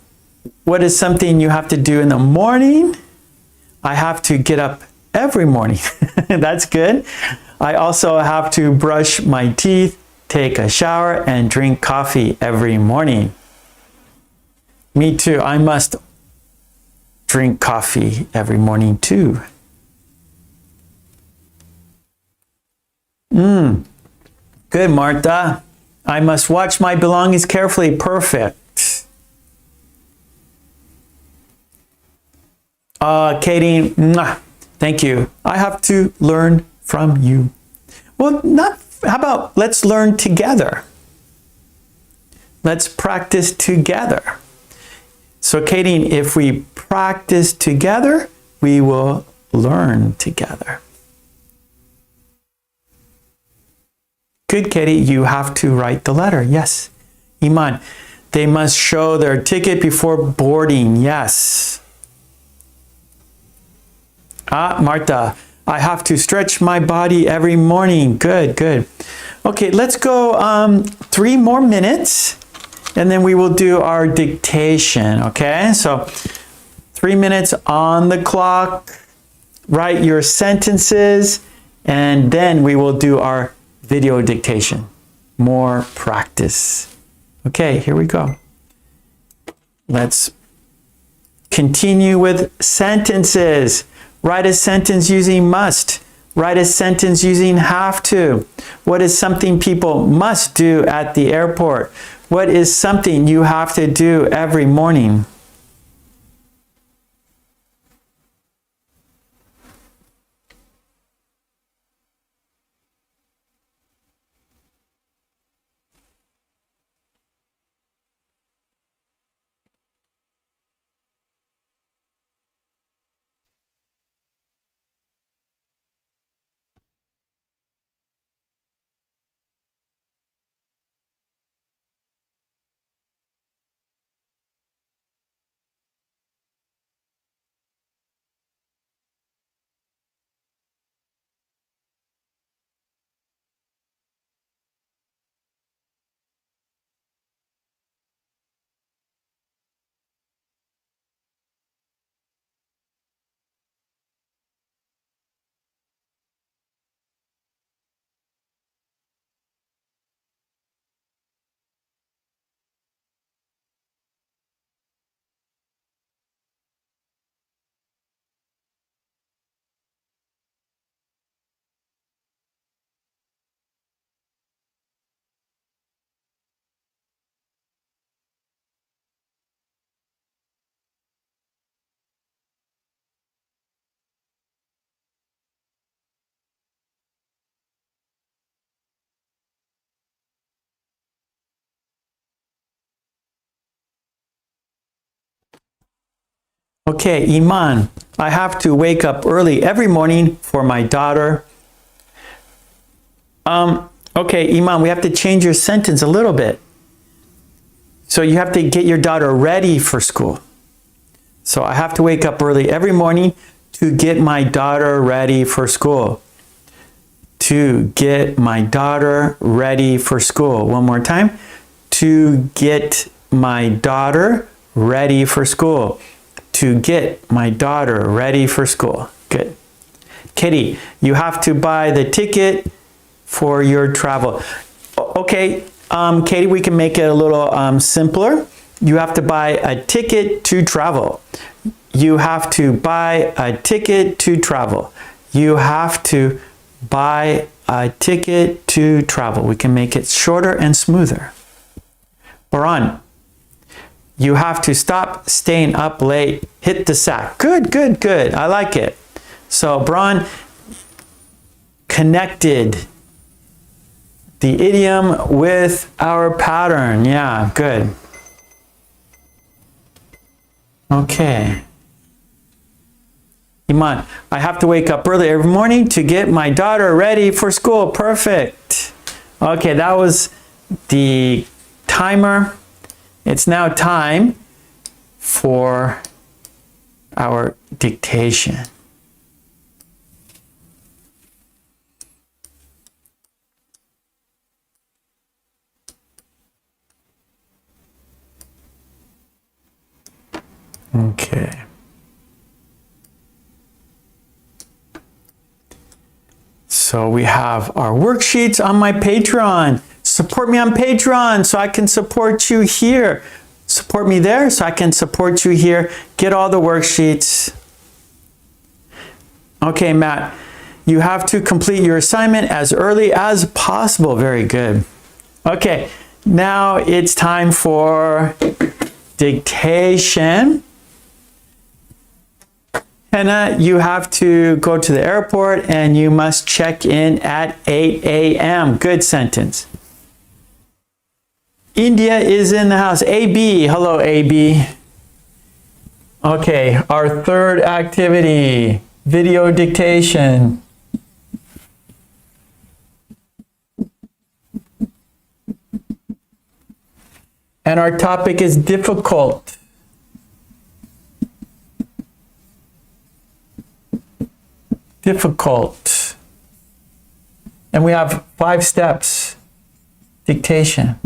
what is something you have to do in the morning? I have to get up every morning. That's good. I also have to brush my teeth, take a shower, and drink coffee every morning. Me too. I must drink coffee every morning too. Good, Martha. I must watch my belongings carefully. Perfect. Katie, thank you. I have to learn from you. Well, how about let's learn together? Let's practice together. So, Katie, if we practice together, we will learn together. Good, Katie. You have to write the letter. Yes. Iman, they must show their ticket before boarding. Yes. Marta, I have to stretch my body every morning. Good, good. Okay, let's go 3 more minutes, and then we will do our dictation, okay? So 3 minutes on the clock. Write your sentences, and then we will do our video dictation. More practice. Okay, here we go. Let's continue with sentences. Write a sentence using must. Write a sentence using have to. What is something people must do at the airport? What is something you have to do every morning? Okay, Iman, I have to wake up early every morning for my daughter. Okay, Iman, we have to change your sentence a little bit. So you have to get your daughter ready for school. So I have to wake up early every morning to get my daughter ready for school. To get my daughter ready for school. One more time. To get my daughter ready for school. To get my daughter ready for school. Good. Kitty, you have to buy the ticket for your travel. Okay, Katie, we can make it a little simpler. You have to buy a ticket to travel. You have to buy a ticket to travel. You have to buy a ticket to travel. We can make it shorter and smoother. Baran, you have to stop staying up late. Hit the sack. Good, good, good. I like it. So, Baran, connected the idiom with our pattern. Yeah, good. Okay. Iman, I have to wake up early every morning to get my daughter ready for school. Perfect. Okay, that was the timer. It's now time for our dictation. Okay. So we have our worksheets on my Patreon. Support me on Patreon so I can support you here. Support me there so I can support you here. Get all the worksheets. Okay, Matt, you have to complete your assignment as early as possible. Very good. Okay, now it's time for dictation. Hannah, you have to go to the airport and you must check in at 8 a.m. Good sentence. India is in the house. AB, hello AB. Okay, our third activity, video dictation. And our topic is difficult. Difficult. And we have 5 steps. Dictation.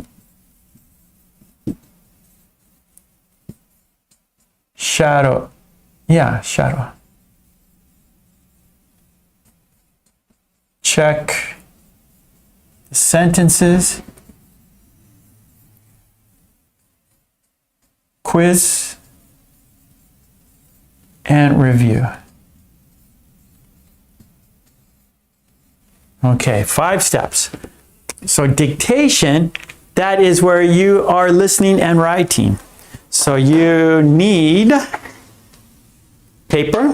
Shadow. Yeah, shadow. Check the sentences. Quiz. And review. Okay, 5 steps. So dictation, that is where you are listening and writing. So you need paper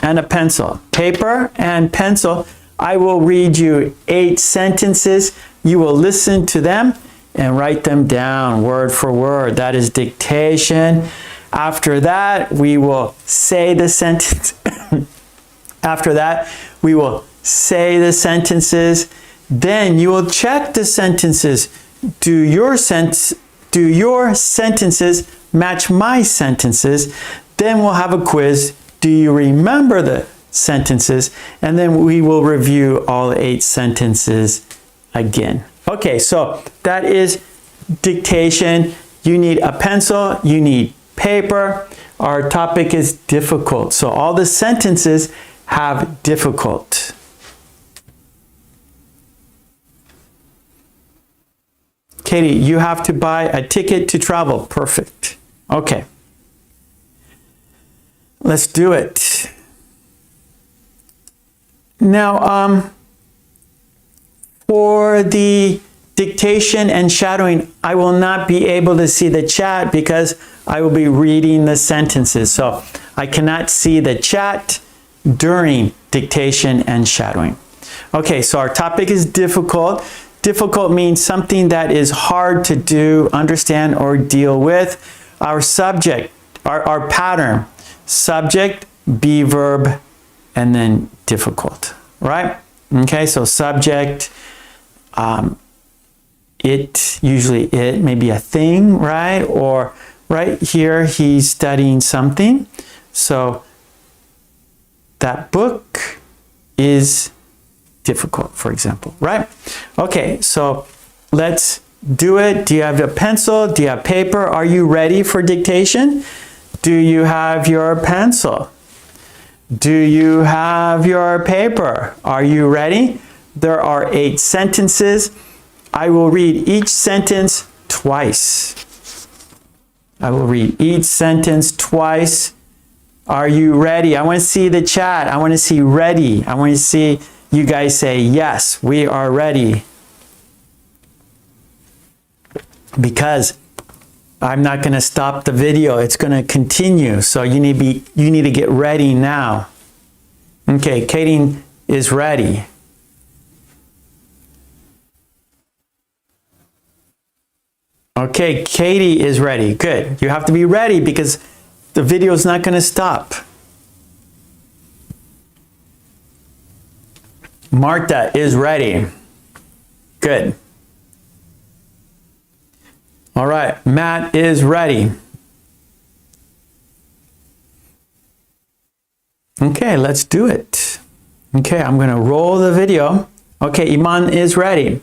and a pencil. Paper and pencil. I will read you 8 sentences. You will listen to them and write them down word for word. That is dictation. After that, we will say the sentence. After that, we will say the sentences. Then you will check the sentences. Do your sentences match my sentences? Then we'll have a quiz. Do you remember the sentences? And then we will review all 8 sentences again. Okay, so that is dictation. You need a pencil, you need paper. Our topic is difficult. So all the sentences have difficult. Katie, you have to buy a ticket to travel. Perfect. Okay. Let's do it. Now, for the dictation and shadowing, I will not be able to see the chat because I will be reading the sentences. So I cannot see the chat during dictation and shadowing. Okay, so our topic is difficult. Difficult means something that is hard to do, understand, or deal with. Our subject, our pattern. subject, be verb, and then difficult, right? Okay, so subject, it, usually it, maybe a thing, right? Or right here, he's studying something. So that book is difficult, for example, right? Okay, so let's do it. Do you have a pencil? Do you have paper? Are you ready for dictation? Do you have your pencil? Do you have your paper? Are you ready? There are 8 sentences. I will read each sentence twice. I will read each sentence twice. Are you ready? I want to see the chat. I want to see ready. I want to see you guys say, yes, we are ready. Because I'm not going to stop the video. It's going to continue. So you need to get ready now. Okay, Katie is ready. Okay, Katie is ready. Good. You have to be ready because the video is not going to stop. Marta is ready. Good. All right, Matt is ready. Okay, let's do it. Okay, I'm going to roll the video. Okay, Iman is ready.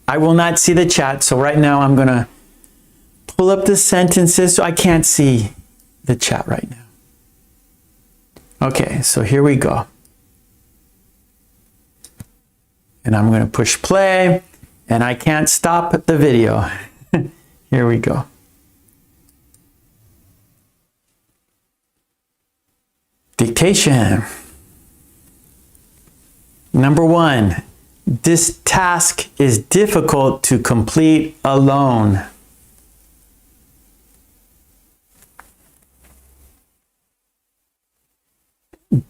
I will not see the chat, so right now I'm going to pull up the sentences so I can't see the chat right now. Okay, so here we go. And I'm going to push play, and I can't stop the video. Here we go. Dictation. Number 1. This task is difficult to complete alone.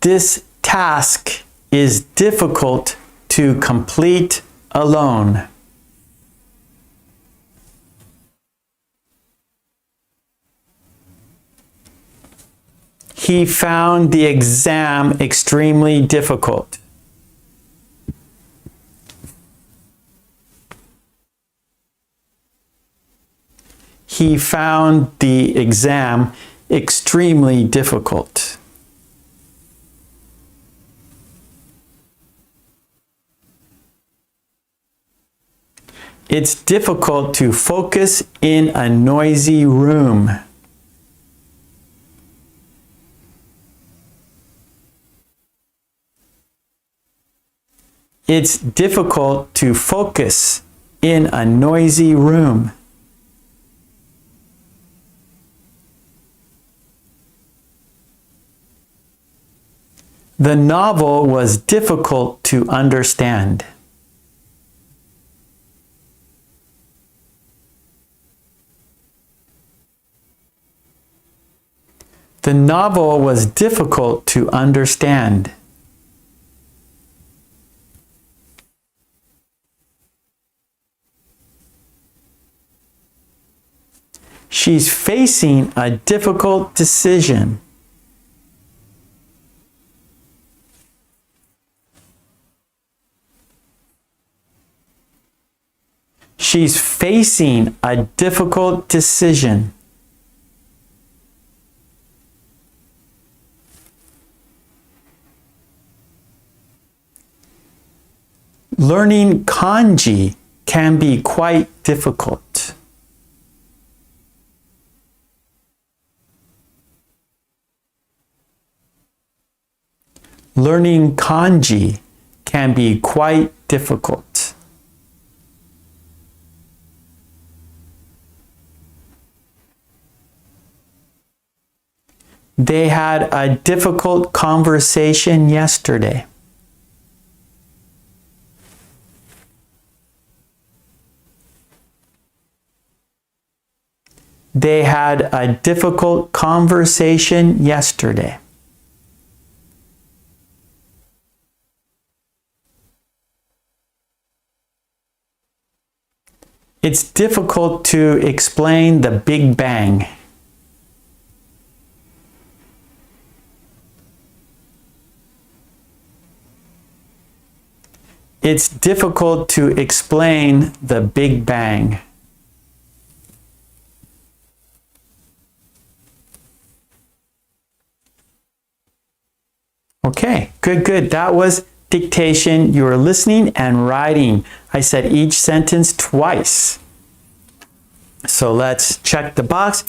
This task is difficult to complete alone. He found the exam extremely difficult. He found the exam extremely difficult. It's difficult to focus in a noisy room. It's difficult to focus in a noisy room. The novel was difficult to understand. The novel was difficult to understand. She's facing a difficult decision. She's facing a difficult decision. Learning kanji can be quite difficult. Learning kanji can be quite difficult. They had a difficult conversation yesterday. They had a difficult conversation yesterday. It's difficult to explain the Big Bang. It's difficult to explain the Big Bang. Okay, good, good. That was dictation. You were listening and writing. I said each sentence twice. So let's check the box.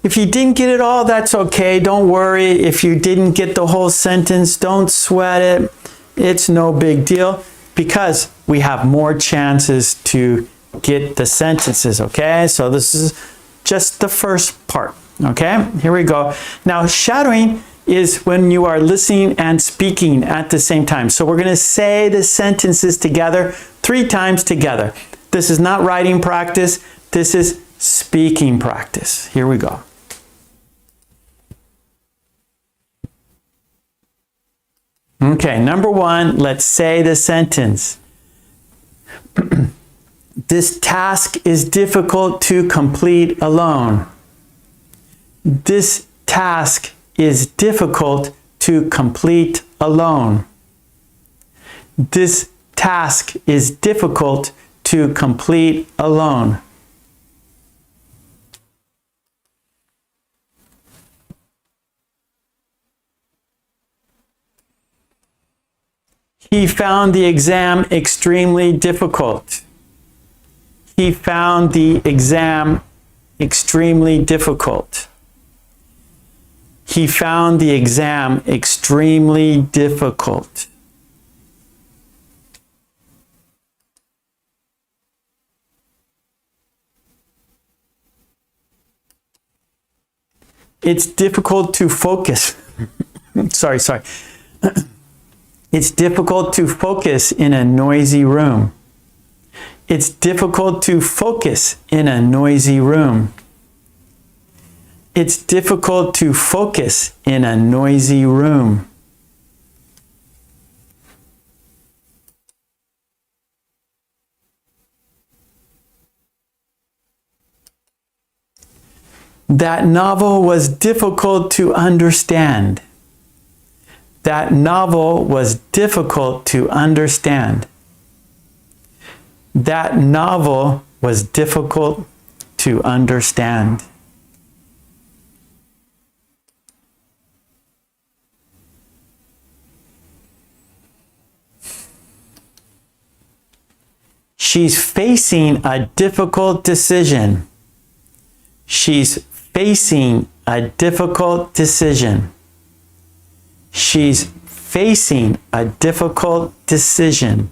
If you didn't get it all, that's okay. Don't worry. If you didn't get the whole sentence, don't sweat it. It's no big deal because we have more chances to get the sentences, okay? So this is just the first part, okay? Here we go. Now, shadowing is when you are listening and speaking at the same time. So we're going to say the sentences together 3 times together. This is not writing practice. This is speaking practice. Here we go. Okay, number 1, let's say the sentence. This task is difficult to complete alone. This task is difficult to complete alone. This task is difficult to complete alone. He found the exam extremely difficult. He found the exam extremely difficult. He found the exam extremely difficult. It's difficult to focus. sorry. It's difficult to focus in a noisy room. It's difficult to focus in a noisy room. It's difficult to focus in a noisy room. That novel was difficult to understand. That novel was difficult to understand. That novel was difficult to understand. She's facing a difficult decision. She's facing a difficult decision. She's facing a difficult decision.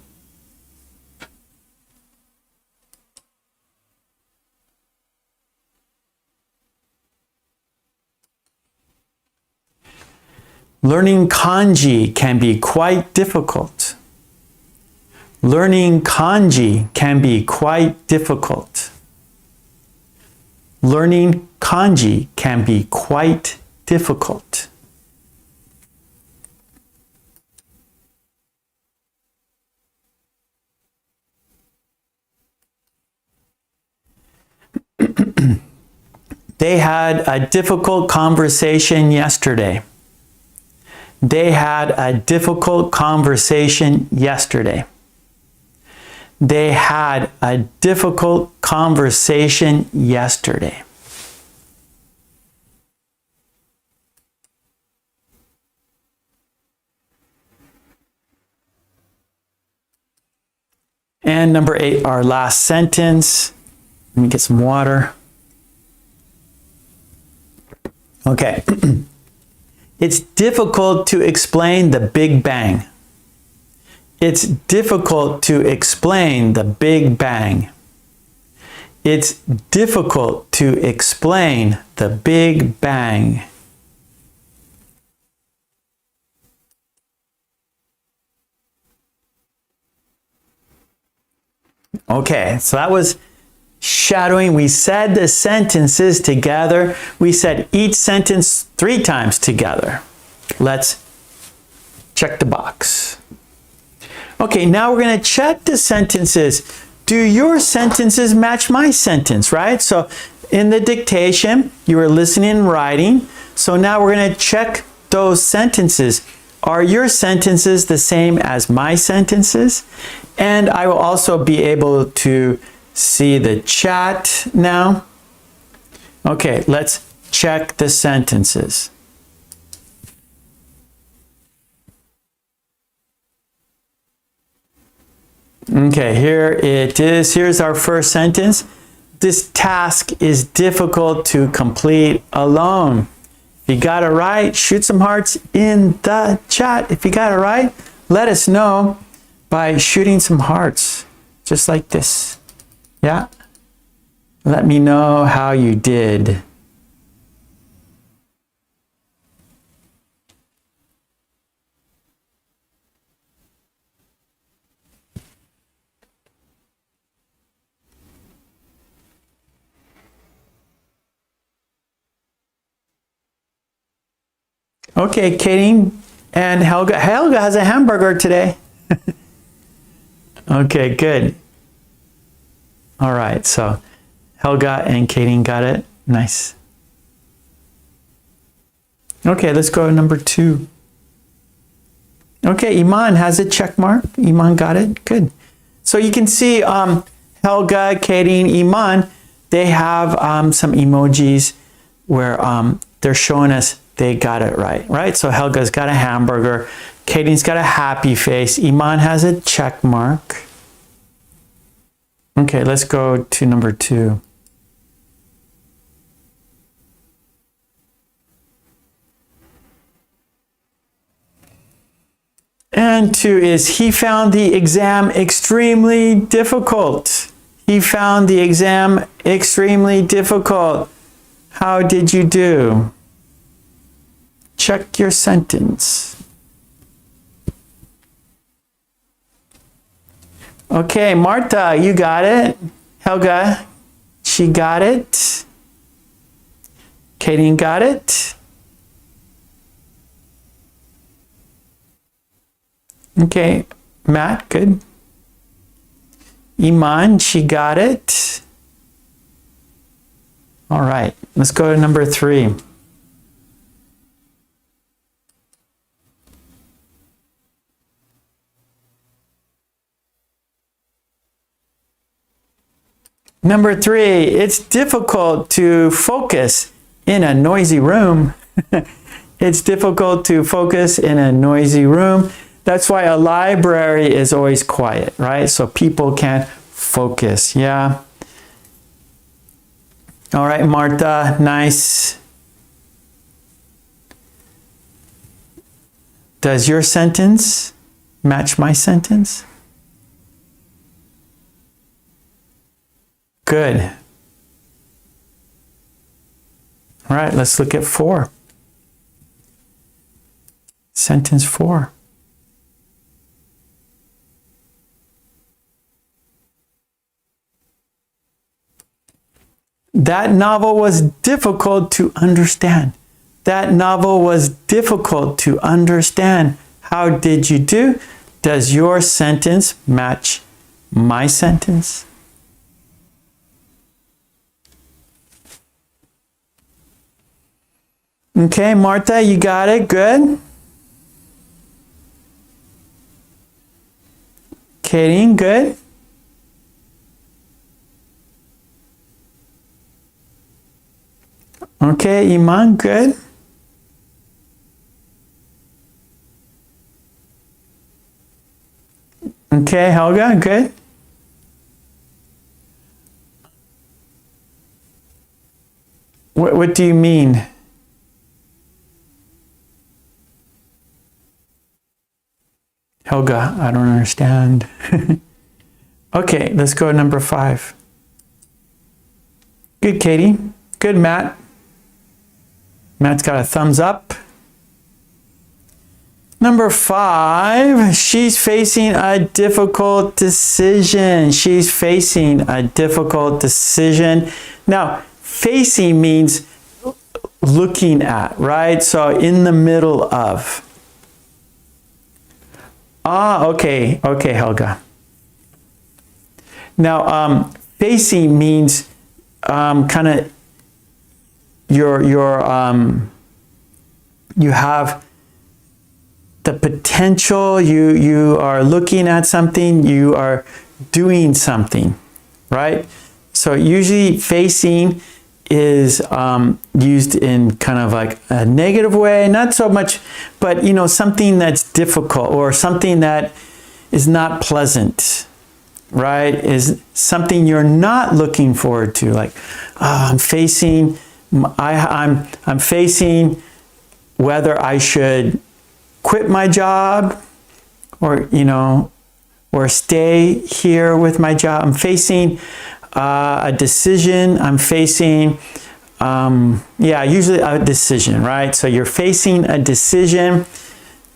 Learning kanji can be quite difficult. Learning kanji can be quite difficult. Learning kanji can be quite difficult. They had a difficult conversation yesterday. They had a difficult conversation yesterday. They had a difficult conversation yesterday. And number 8, our last sentence. Let me get some water. Okay. It's difficult to explain the Big Bang. It's difficult to explain the Big Bang. It's difficult to explain the Big Bang. Okay, so that was shadowing. We said the sentences together. We said each sentence 3 times together. Let's check the box. Okay, now we're going to check the sentences. Do your sentences match my sentence, right? So in the dictation, you were listening and writing. So now we're going to check those sentences. Are your sentences the same as my sentences? And I will also be able to see the chat now. Okay, let's check the sentences. Okay, here it is. Here's our first sentence. This task is difficult to complete alone. If you got it right, shoot some hearts in the chat. If you got it right, let us know by shooting some hearts, just like this. Yeah? Let me know how you did. Okay, Katie and Helga. Helga has a hamburger today. Okay, good. All right, so Helga and Katie got it. Nice. Okay, let's go to number 2. Okay, Iman has a check mark. Iman got it. Good. So you can see Helga, Katie, and Iman, they have some emojis where they're showing us they got it right? So Helga's got a hamburger. Katie's got a happy face. Iman has a check mark. Okay, let's go to number 2. And 2 is, he found the exam extremely difficult. He found the exam extremely difficult. How did you do? Check your sentence. Okay, Marta, you got it. Helga, she got it. Katie got it. Okay, Matt, good. Iman, she got it. All right, let's go to number 3. Number 3, it's difficult to focus in a noisy room. It's difficult to focus in a noisy room. That's why a library is always quiet, right? So people can't focus, yeah? All right, Marta, nice. Does your sentence match my sentence? Good. All right, let's look at 4. Sentence 4. That novel was difficult to understand. That novel was difficult to understand. How did you do? Does your sentence match my sentence? Okay, Marta, you got it. Good. Katie, good. Okay, Iman, good. Okay, Helga, good. What do you mean? Helga, I don't understand. Okay, let's go to number 5. Good, Katie. Good, Matt. Matt's got a thumbs up. Number 5, she's facing a difficult decision. She's facing a difficult decision. Now, facing means looking at, right? So in the middle of. Ah, okay, Helga. Now, facing means kind of you have the potential, you are looking at something, you are doing something, right? So usually facing is used in kind of like a negative way, not so much, but you know, something that's difficult or something that is not pleasant, right? Is something you're not looking forward to. Like, I'm facing whether I should quit my job or, you know, or stay here with my job. I'm facing a decision. I'm facing, usually a decision, right? So you're facing a decision.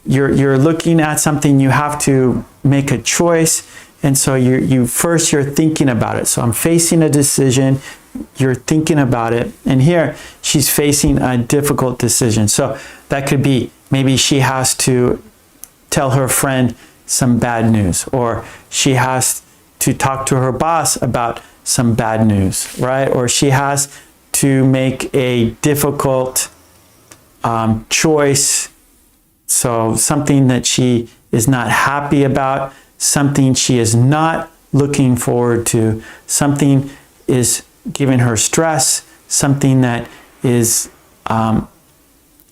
You're looking at something. You have to make a choice, and so you're thinking about it. So I'm facing a decision. You're thinking about it, and here she's facing a difficult decision. So that could be maybe she has to tell her friend some bad news, or she has to talk to her boss about some bad news, right? Or she has to make a difficult choice. So something that she is not happy about, something she is not looking forward to, something is giving her stress, something that is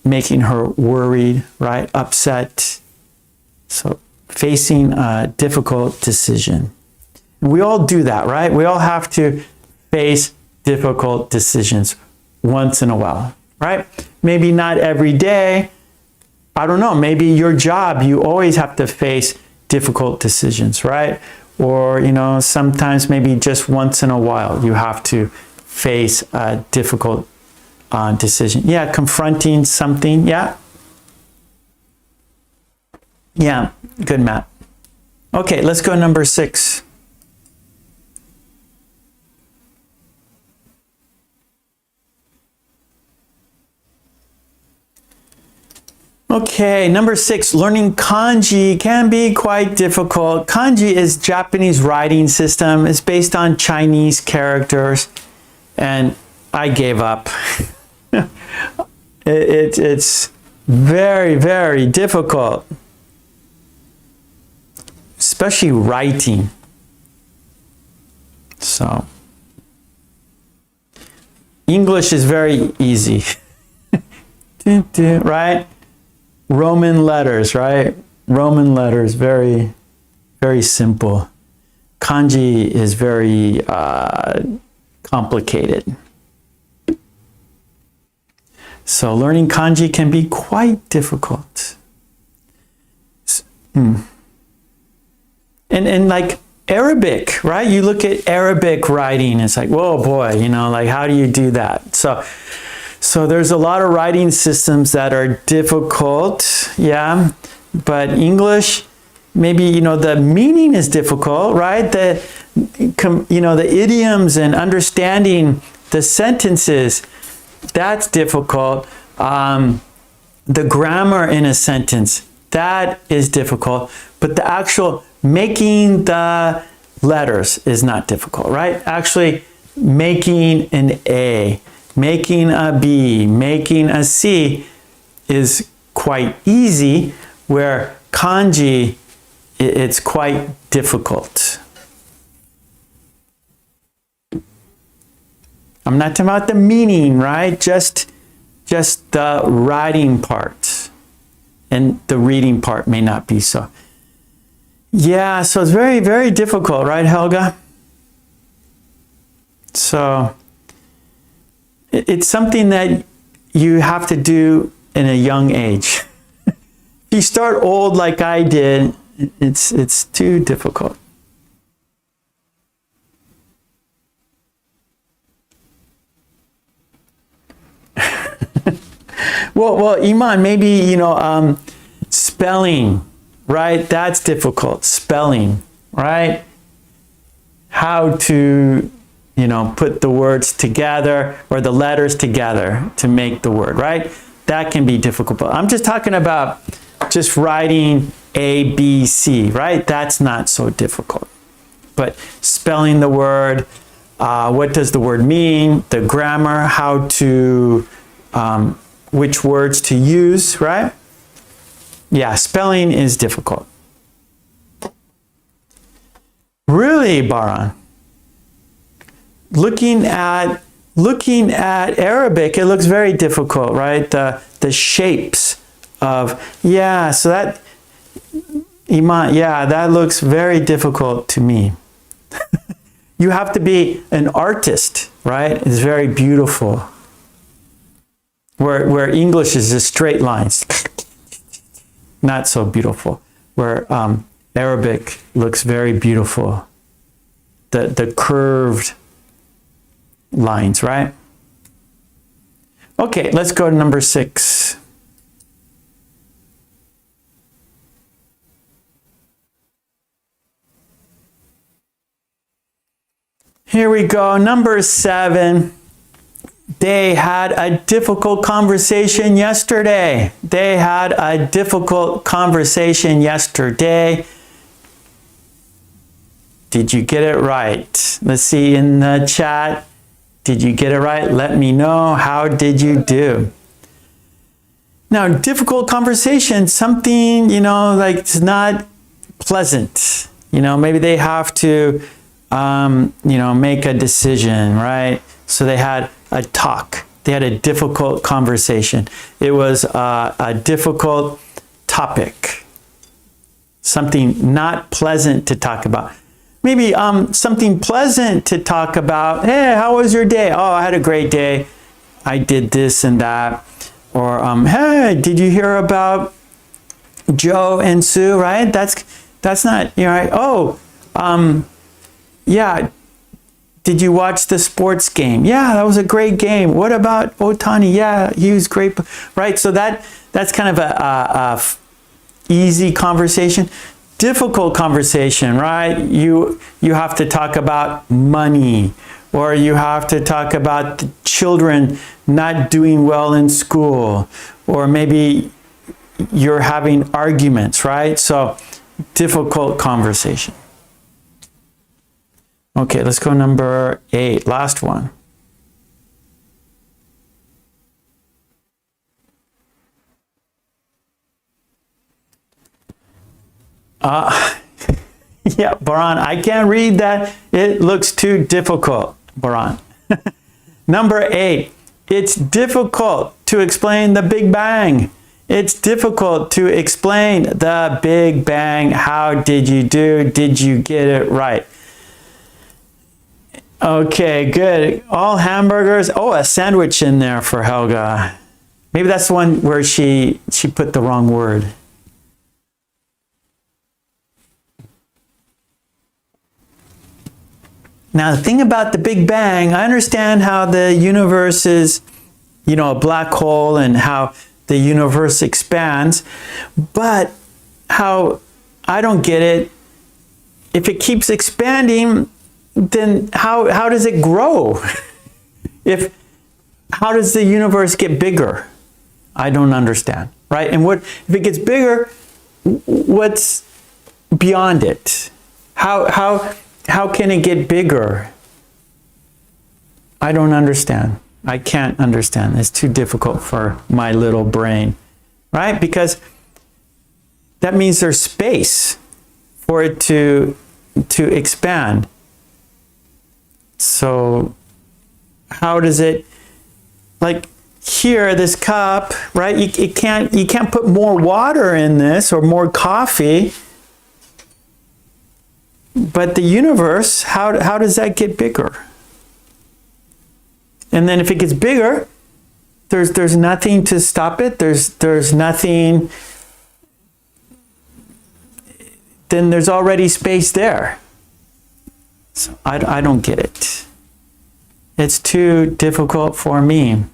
making her worried, right? Upset. So facing a difficult decision. We all do that, right? We all have to face difficult decisions once in a while, right? Maybe not every day. I don't know, maybe your job, you always have to face difficult decisions, right? Or, you know, sometimes maybe just once in a while you have to face a difficult decision. Yeah, confronting something, yeah. Yeah, good, Matt. Okay, let's go number 6. Okay, number 6, learning kanji can be quite difficult. Kanji is Japanese writing system. It's based on Chinese characters, and I gave up. It's very, very difficult, especially writing. So, English is very easy, right? Roman letters, right? Roman letters, very, very simple. Kanji is very complicated. So learning kanji can be quite difficult. And like Arabic, right? You look at Arabic writing, it's like, whoa, boy, you know, like how do you do that? So there's a lot of writing systems that are difficult, yeah, but English, maybe, you know, the meaning is difficult, right? The idioms and understanding the sentences, that's difficult. The grammar in a sentence, that is difficult, but the actual making the letters is not difficult, right? Actually making an A, making a B, making a C is quite easy, where kanji, it's quite difficult. I'm not talking about the meaning, right? Just the writing part, and the reading part may not be so. Yeah, so it's very, very difficult, right, Helga? So it's something that you have to do in a young age. If you start old like I did, it's too difficult. Well, Iman, maybe, you know, spelling, right? That's difficult. Spelling, right? How to, you know, put the words together or the letters together to make the word, right? That can be difficult. But I'm just talking about just writing A, B, C, right? That's not so difficult. But spelling the word, what does the word mean? The grammar, how to, which words to use, right? Yeah, spelling is difficult. Really, Baran? Looking at Arabic, it looks very difficult, right? The shapes of, yeah, so that, Iman, yeah, that looks very difficult to me. You have to be an artist, right? It's very beautiful. Where English is just straight lines. Not so beautiful. Where Arabic looks very beautiful. The curved lines, right? Okay, let's go to number 6. Here we go, number 7. They had a difficult conversation yesterday. They had a difficult conversation yesterday. Did you get it right? Let's see in the chat. Did you get it right? Let me know. How did you do? Now, difficult conversation, something, like it's not pleasant. Maybe they have to, make a decision, right? So they had a talk. They had a difficult conversation. It was a difficult topic. Something not pleasant to talk about. Maybe something pleasant to talk about. Hey, how was your day? Oh, I had a great day. I did this and that. Or, hey, did you hear about Joe and Sue, right? That's not, right? Oh, yeah. Did you watch the sports game? Yeah, that was a great game. What about Otani? Yeah, he was great, right? So that's kind of a easy conversation. Difficult conversation, right? You have to talk about money, or you have to talk about the children not doing well in school, or maybe you're having arguments, right? So difficult conversation. Okay, let's go number 8, last one. Yeah, Baran, I can't read that. It looks too difficult, Baran. Number 8, it's difficult to explain the Big Bang. It's difficult to explain the Big Bang. How did you do? Did you get it right? Okay, good. All hamburgers. Oh, a sandwich in there for Helga. Maybe that's the one where she put the wrong word. Now, the thing about the Big Bang, I understand how the universe is, a black hole and how the universe expands, but how I don't get it. If it keeps expanding, then how does it grow? How does the universe get bigger? I don't understand, right? And if it gets bigger, what's beyond it? How can it get bigger? I don't understand. I can't understand. It's too difficult for my little brain, right? Because that means there's space for it to expand. So how does it, like here, this cup, right? You can't put more water in this or more coffee. But the universe, how does that get bigger? And then if it gets bigger, there's nothing to stop it. There's nothing. Then there's already space there. So I don't get it. It's too difficult for me.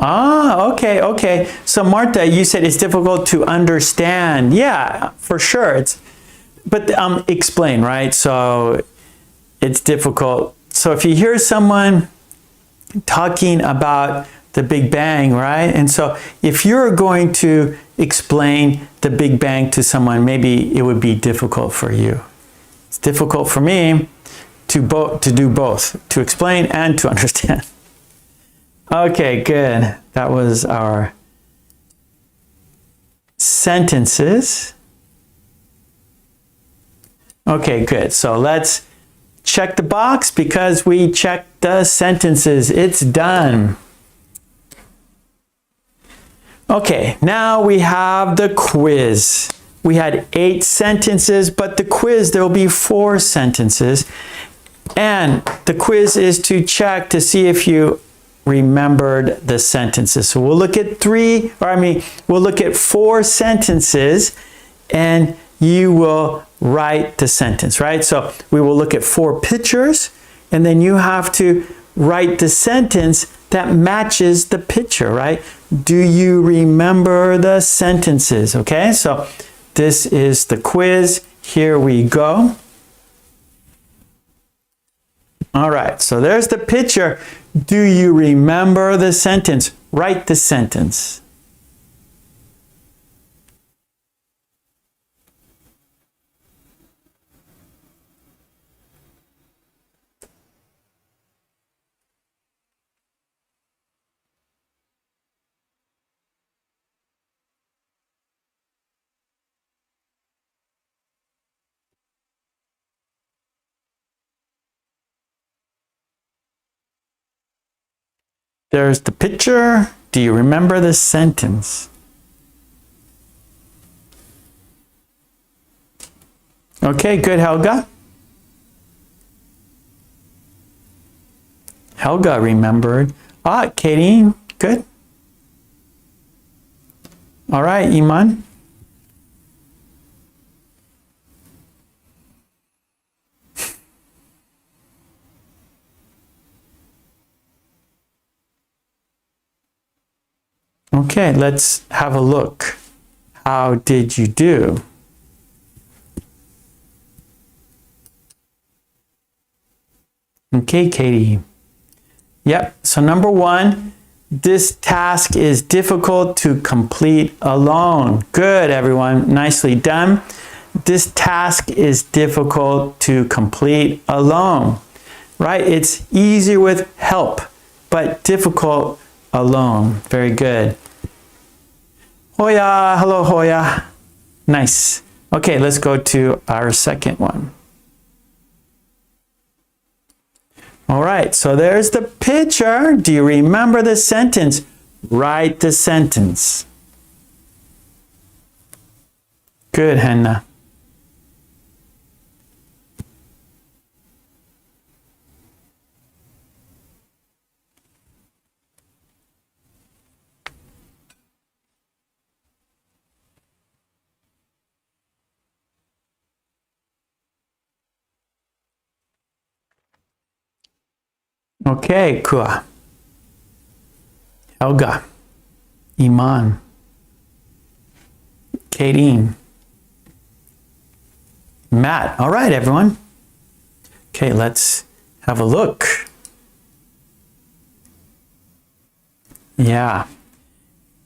Okay. So Marta, you said it's difficult to understand. Yeah, for sure. But explain, right? So it's difficult. So if you hear someone talking about the Big Bang, right? And so if you're going to explain the Big Bang to someone, maybe it would be difficult for you. It's difficult for me to do both, to explain and to understand. Okay, good. That was our sentences. Okay, good. So let's check the box because we checked the sentences. It's done. Okay, now we have the quiz. We had 8 sentences, but the quiz, there will be 4 sentences. And the quiz is to check to see if you remembered the sentences. So we'll look at we'll look at 4 sentences and you will write the sentence, right? So we will look at 4 pictures and then you have to write the sentence that matches the picture, right? Do you remember the sentences? Okay, so this is the quiz. Here we go. All right, so there's the picture. Do you remember the sentence? Write the sentence. There's the picture. Do you remember the sentence? Okay, good, Helga. Helga remembered. Ah, Katie, good. All right, Iman. Okay, let's have a look. How did you do? Okay, Katie. Yep, so number 1, this task is difficult to complete alone. Good, everyone, nicely done. This task is difficult to complete alone, right? It's easier with help, but difficult alone. Very good. Hoya, hello Hoya. Nice. Okay, let's go to our second one. All right, so there's the picture. Do you remember the sentence? Write the sentence. Good, Hannah. Okay, Kua. Helga. Iman. Kadeen. Matt. All right, everyone. Okay, let's have a look. Yeah.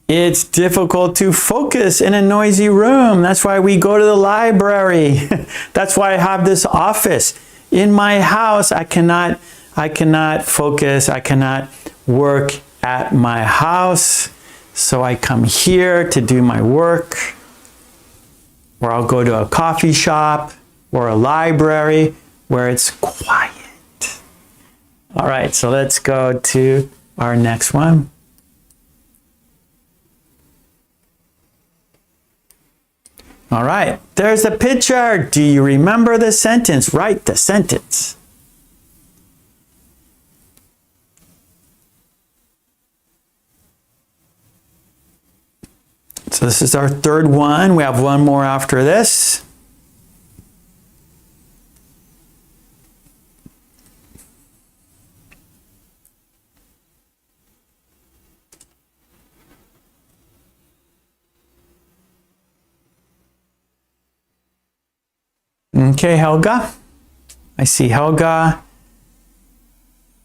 It's difficult to focus in a noisy room. That's why we go to the library. That's why I have this office. In my house, I cannot focus. I cannot work at my house. So I come here to do my work. Or I'll go to a coffee shop or a library where it's quiet. All right, so let's go to our next one. All right, there's a picture. Do you remember the sentence? Write the sentence. So this is our third one. We have one more after this. Okay, Helga. I see Helga.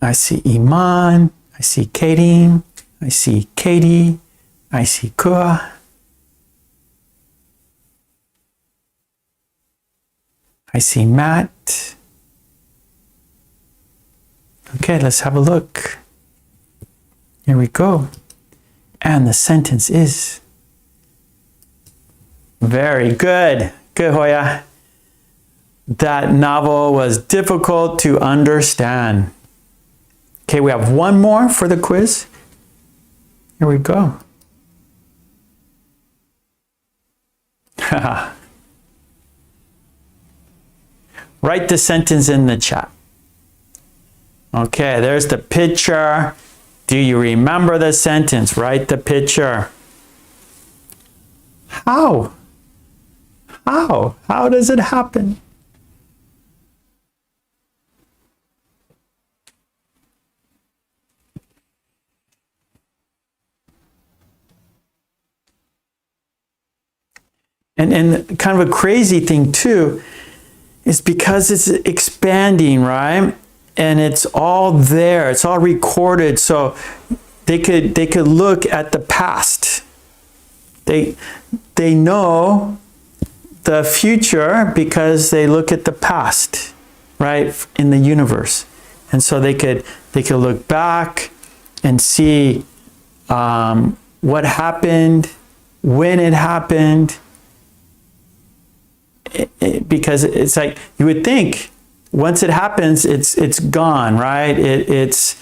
I see Iman. I see Katie. I see Katie. I see Kua. I see Matt. Okay, let's have a look. Here we go. And the sentence is very good. Good, Hoya. That novel was difficult to understand. Okay, we have one more for the quiz. Here we go. Write the sentence in the chat. Okay, there's the picture. Do you remember the sentence? Write the picture. How? How does it happen? And kind of a crazy thing too is because it's expanding, right? And it's all there. It's all recorded, so they could look at the past. They know the future because they look at the past, right, in the universe. And so they could look back and see what happened, when it happened. Because it's like you would think once it happens, it's gone, right? It's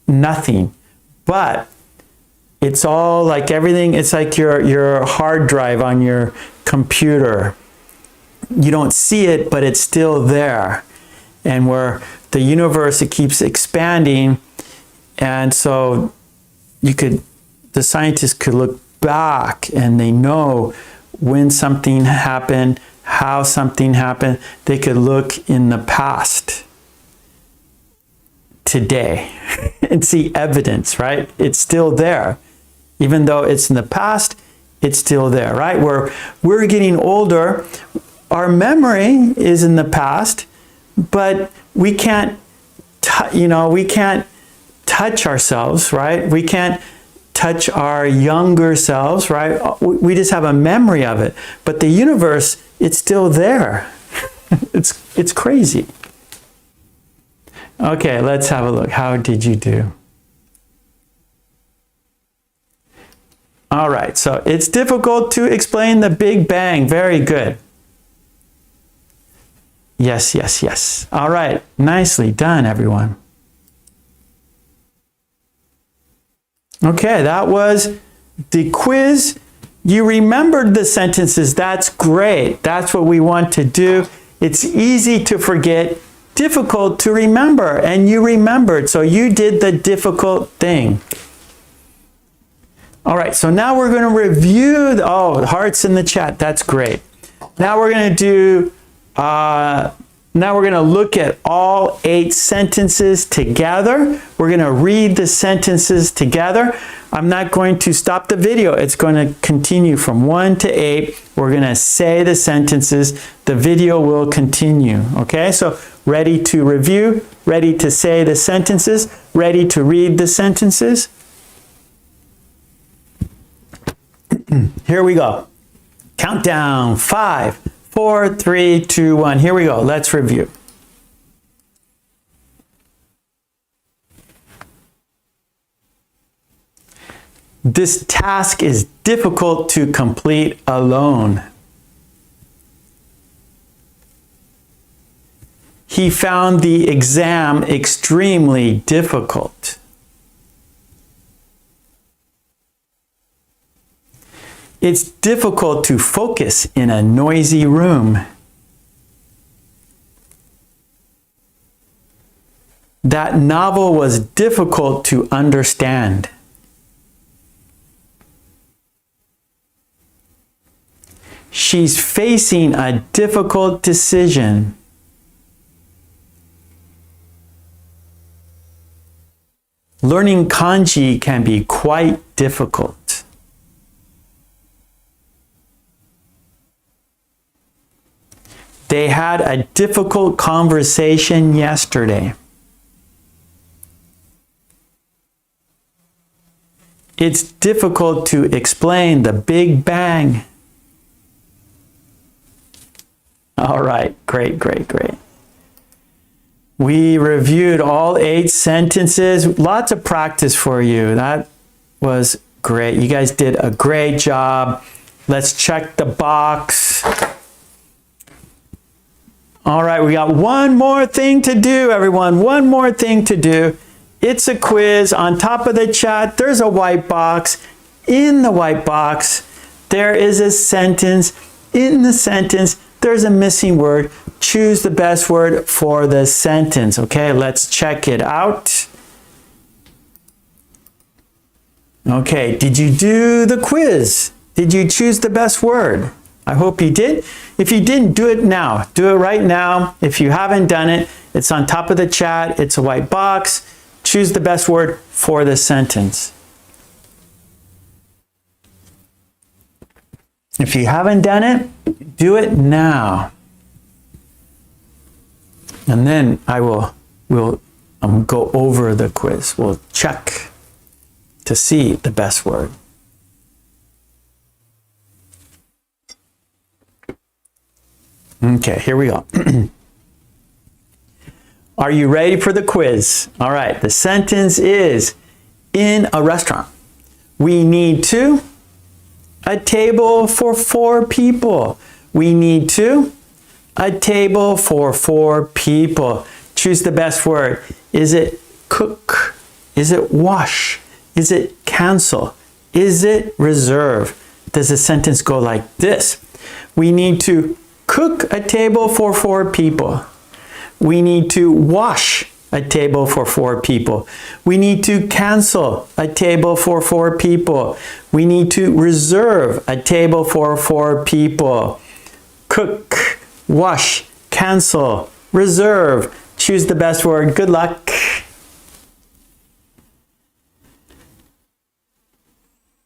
nothing, but it's all like everything. It's like your hard drive on your computer. You don't see it, but it's still there. And where the universe, it keeps expanding, and so the scientists could look back and they know when something happened, how something happened. They could look in the past today and see evidence, right? It's still there. Even though it's in the past, it's still there, right? We're getting older, our memory is in the past, but we can't, we can't touch ourselves, right? We can't touch our younger selves, right? We just have a memory of it. But the universe, it's still there. It's crazy. Okay, let's have a look. How did you do? All right, so it's difficult to explain the Big Bang. Very good. Yes, yes, yes. All right, nicely done, everyone. Okay, that was the quiz. You remembered the sentences. That's great. That's what we want to do. It's easy to forget, difficult to remember, and you remembered. So you did the difficult thing. All right, so now we're going to review. The hearts in the chat. That's great. Now we're going to do, now we're going to look at all 8 sentences together. We're going to read the sentences together. I'm not going to stop the video. It's going to continue from 1 to 8. We're going to say the sentences. The video will continue. Okay, so ready to review, ready to say the sentences, ready to read the sentences. Here we go. Countdown. 5, 4, 3, 2, 1. Here we go. Let's review. This task is difficult to complete alone. He found the exam extremely difficult. It's difficult to focus in a noisy room. That novel was difficult to understand. She's facing a difficult decision. Learning kanji can be quite difficult. They had a difficult conversation yesterday. It's difficult to explain the Big Bang. Great, great, great. We reviewed all 8 sentences. Lots of practice for you. That was great. You guys did a great job. Let's check the box. All right, we got one more thing to do, everyone. One more thing to do. It's a quiz. On top of the chat, there's a white box. In the white box, there is a sentence. In the sentence, there's a missing word. Choose the best word for the sentence. Okay, let's check it out. Okay, did you do the quiz? Did you choose the best word? I hope you did. If you didn't, do it now. Do it right now. If you haven't done it, it's on top of the chat. It's a white box. Choose the best word for the sentence. If you haven't done it, do it now. And then we'll go over the quiz. We'll check to see the best word. Okay, here we go. Are you ready for the quiz? All right, the sentence is, in a restaurant, we need a table for 4 people. We need a table for 4 people. Choose the best word. Is it cook? Is it wash? Is it cancel? Is it reserve? Does the sentence go like this? We need to cook a table for 4 people. We need to wash a table for 4 people. We need to cancel a table for 4 people. We need to reserve a table for 4 people. Cook, wash, cancel, reserve. Choose the best word. Good luck.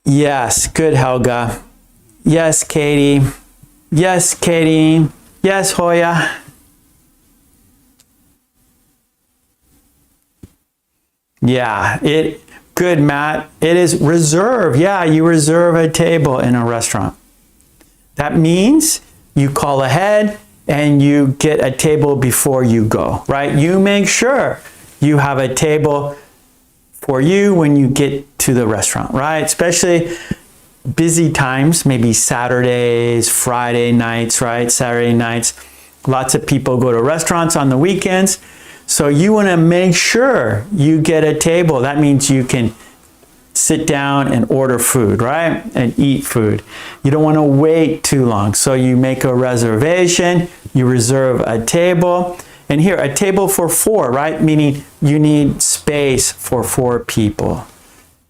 Yes, good, Helga. Yes, Katie. Yes, Katie. Yes, Hoya. Yeah, good, Matt. It is reserve. Yeah, you reserve a table in a restaurant. That means you call ahead and you get a table before you go, right? You make sure you have a table for you when you get to the restaurant, right? Especially busy times, maybe Saturdays, Friday nights, right? Saturday nights. Lots of people go to restaurants on the weekends. So you want to make sure you get a table. That means you can sit down and order food, right? And eat food. You don't want to wait too long. So you make a reservation, you reserve a table. And here, a table for 4, right? Meaning you need space for 4 people.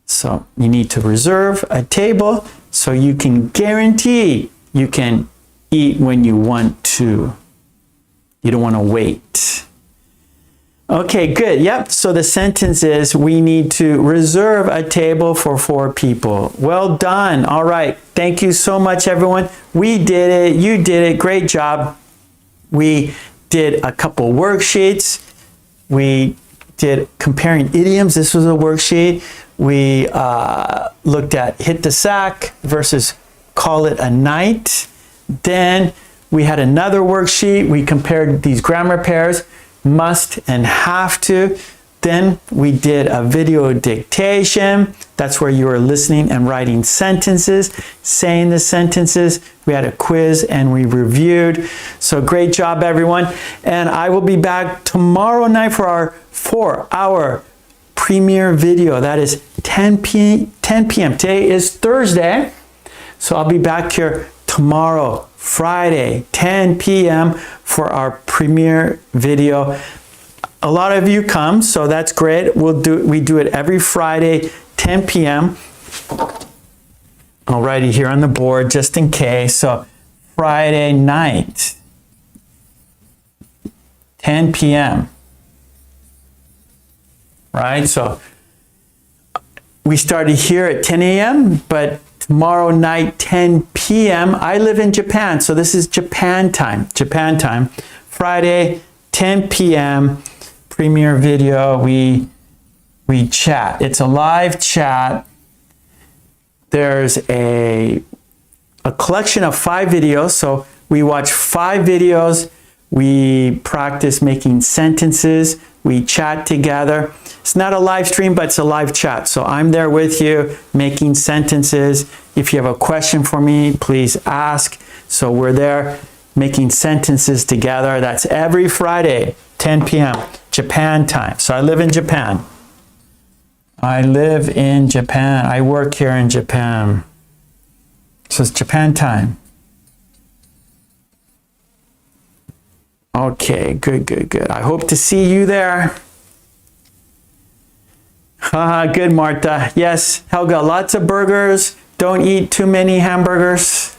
So you need to reserve a table so you can guarantee you can eat when you want to. You don't want to wait. Okay, good. Yep. So the sentence is, we need to reserve a table for 4 people. Well done. All right. Thank you so much, everyone. We did it. You did it. Great job. We did a couple worksheets. We did comparing idioms. This was a worksheet. We looked at hit the sack versus call it a night. Then we had another worksheet. We compared these grammar pairs, must and have to. Then we did a video dictation. That's where you were listening and writing sentences, saying the sentences. We had a quiz and we reviewed. So great job, everyone. And I will be back tomorrow night for our 4-hour premiere video. That is 10 p.m. Today is Thursday. So I'll be back here tomorrow, Friday, 10 p.m. for our premiere video. A lot of you come, so that's great. We do it every Friday, 10 p.m. I'll write it here on the board just in case. So Friday night, 10 p.m. Right? So we started here at 10 a.m., but tomorrow night, 10 p.m. I live in Japan, so this is Japan time. Japan time. Friday, 10 p.m. Premiere video. We chat. It's a live chat. There's a collection of 5 videos. So we watch 5 videos. We practice making sentences. We chat together. It's not a live stream, but it's a live chat. So I'm there with you making sentences. If you have a question for me, please ask. So we're there making sentences together. That's every Friday, 10 p.m. Japan time. So I live in Japan. I live in Japan. I work here in Japan. So it's Japan time. Okay, good. I hope to see you there. Good, Marta. Yes, Helga, lots of burgers. Don't eat too many hamburgers.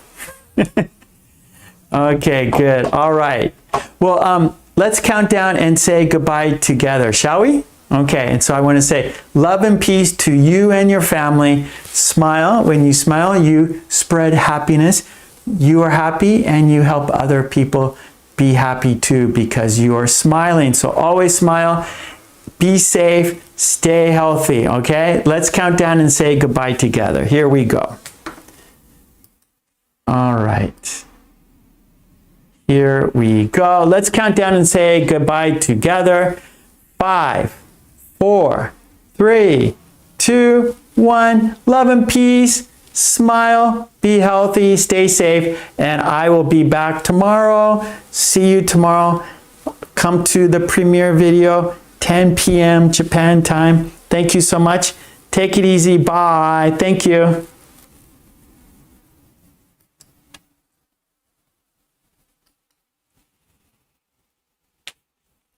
Okay, good. All right. Well, let's count down and say goodbye together, shall we? Okay, and so I want to say love and peace to you and your family. Smile. When you smile, you spread happiness. You are happy and you help other people be happy too because you are smiling. So always smile. Be safe. Stay healthy. Okay, let's count down and say goodbye together. Here we go. All right. Here we go. Let's count down and say goodbye together. 5, 4, 3, 2, 1. Love and peace. Smile. Be healthy. Stay safe. And I will be back tomorrow. See you tomorrow. Come to the premiere video, 10 p.m. Japan time. Thank you so much. Take it easy. Bye. Thank you.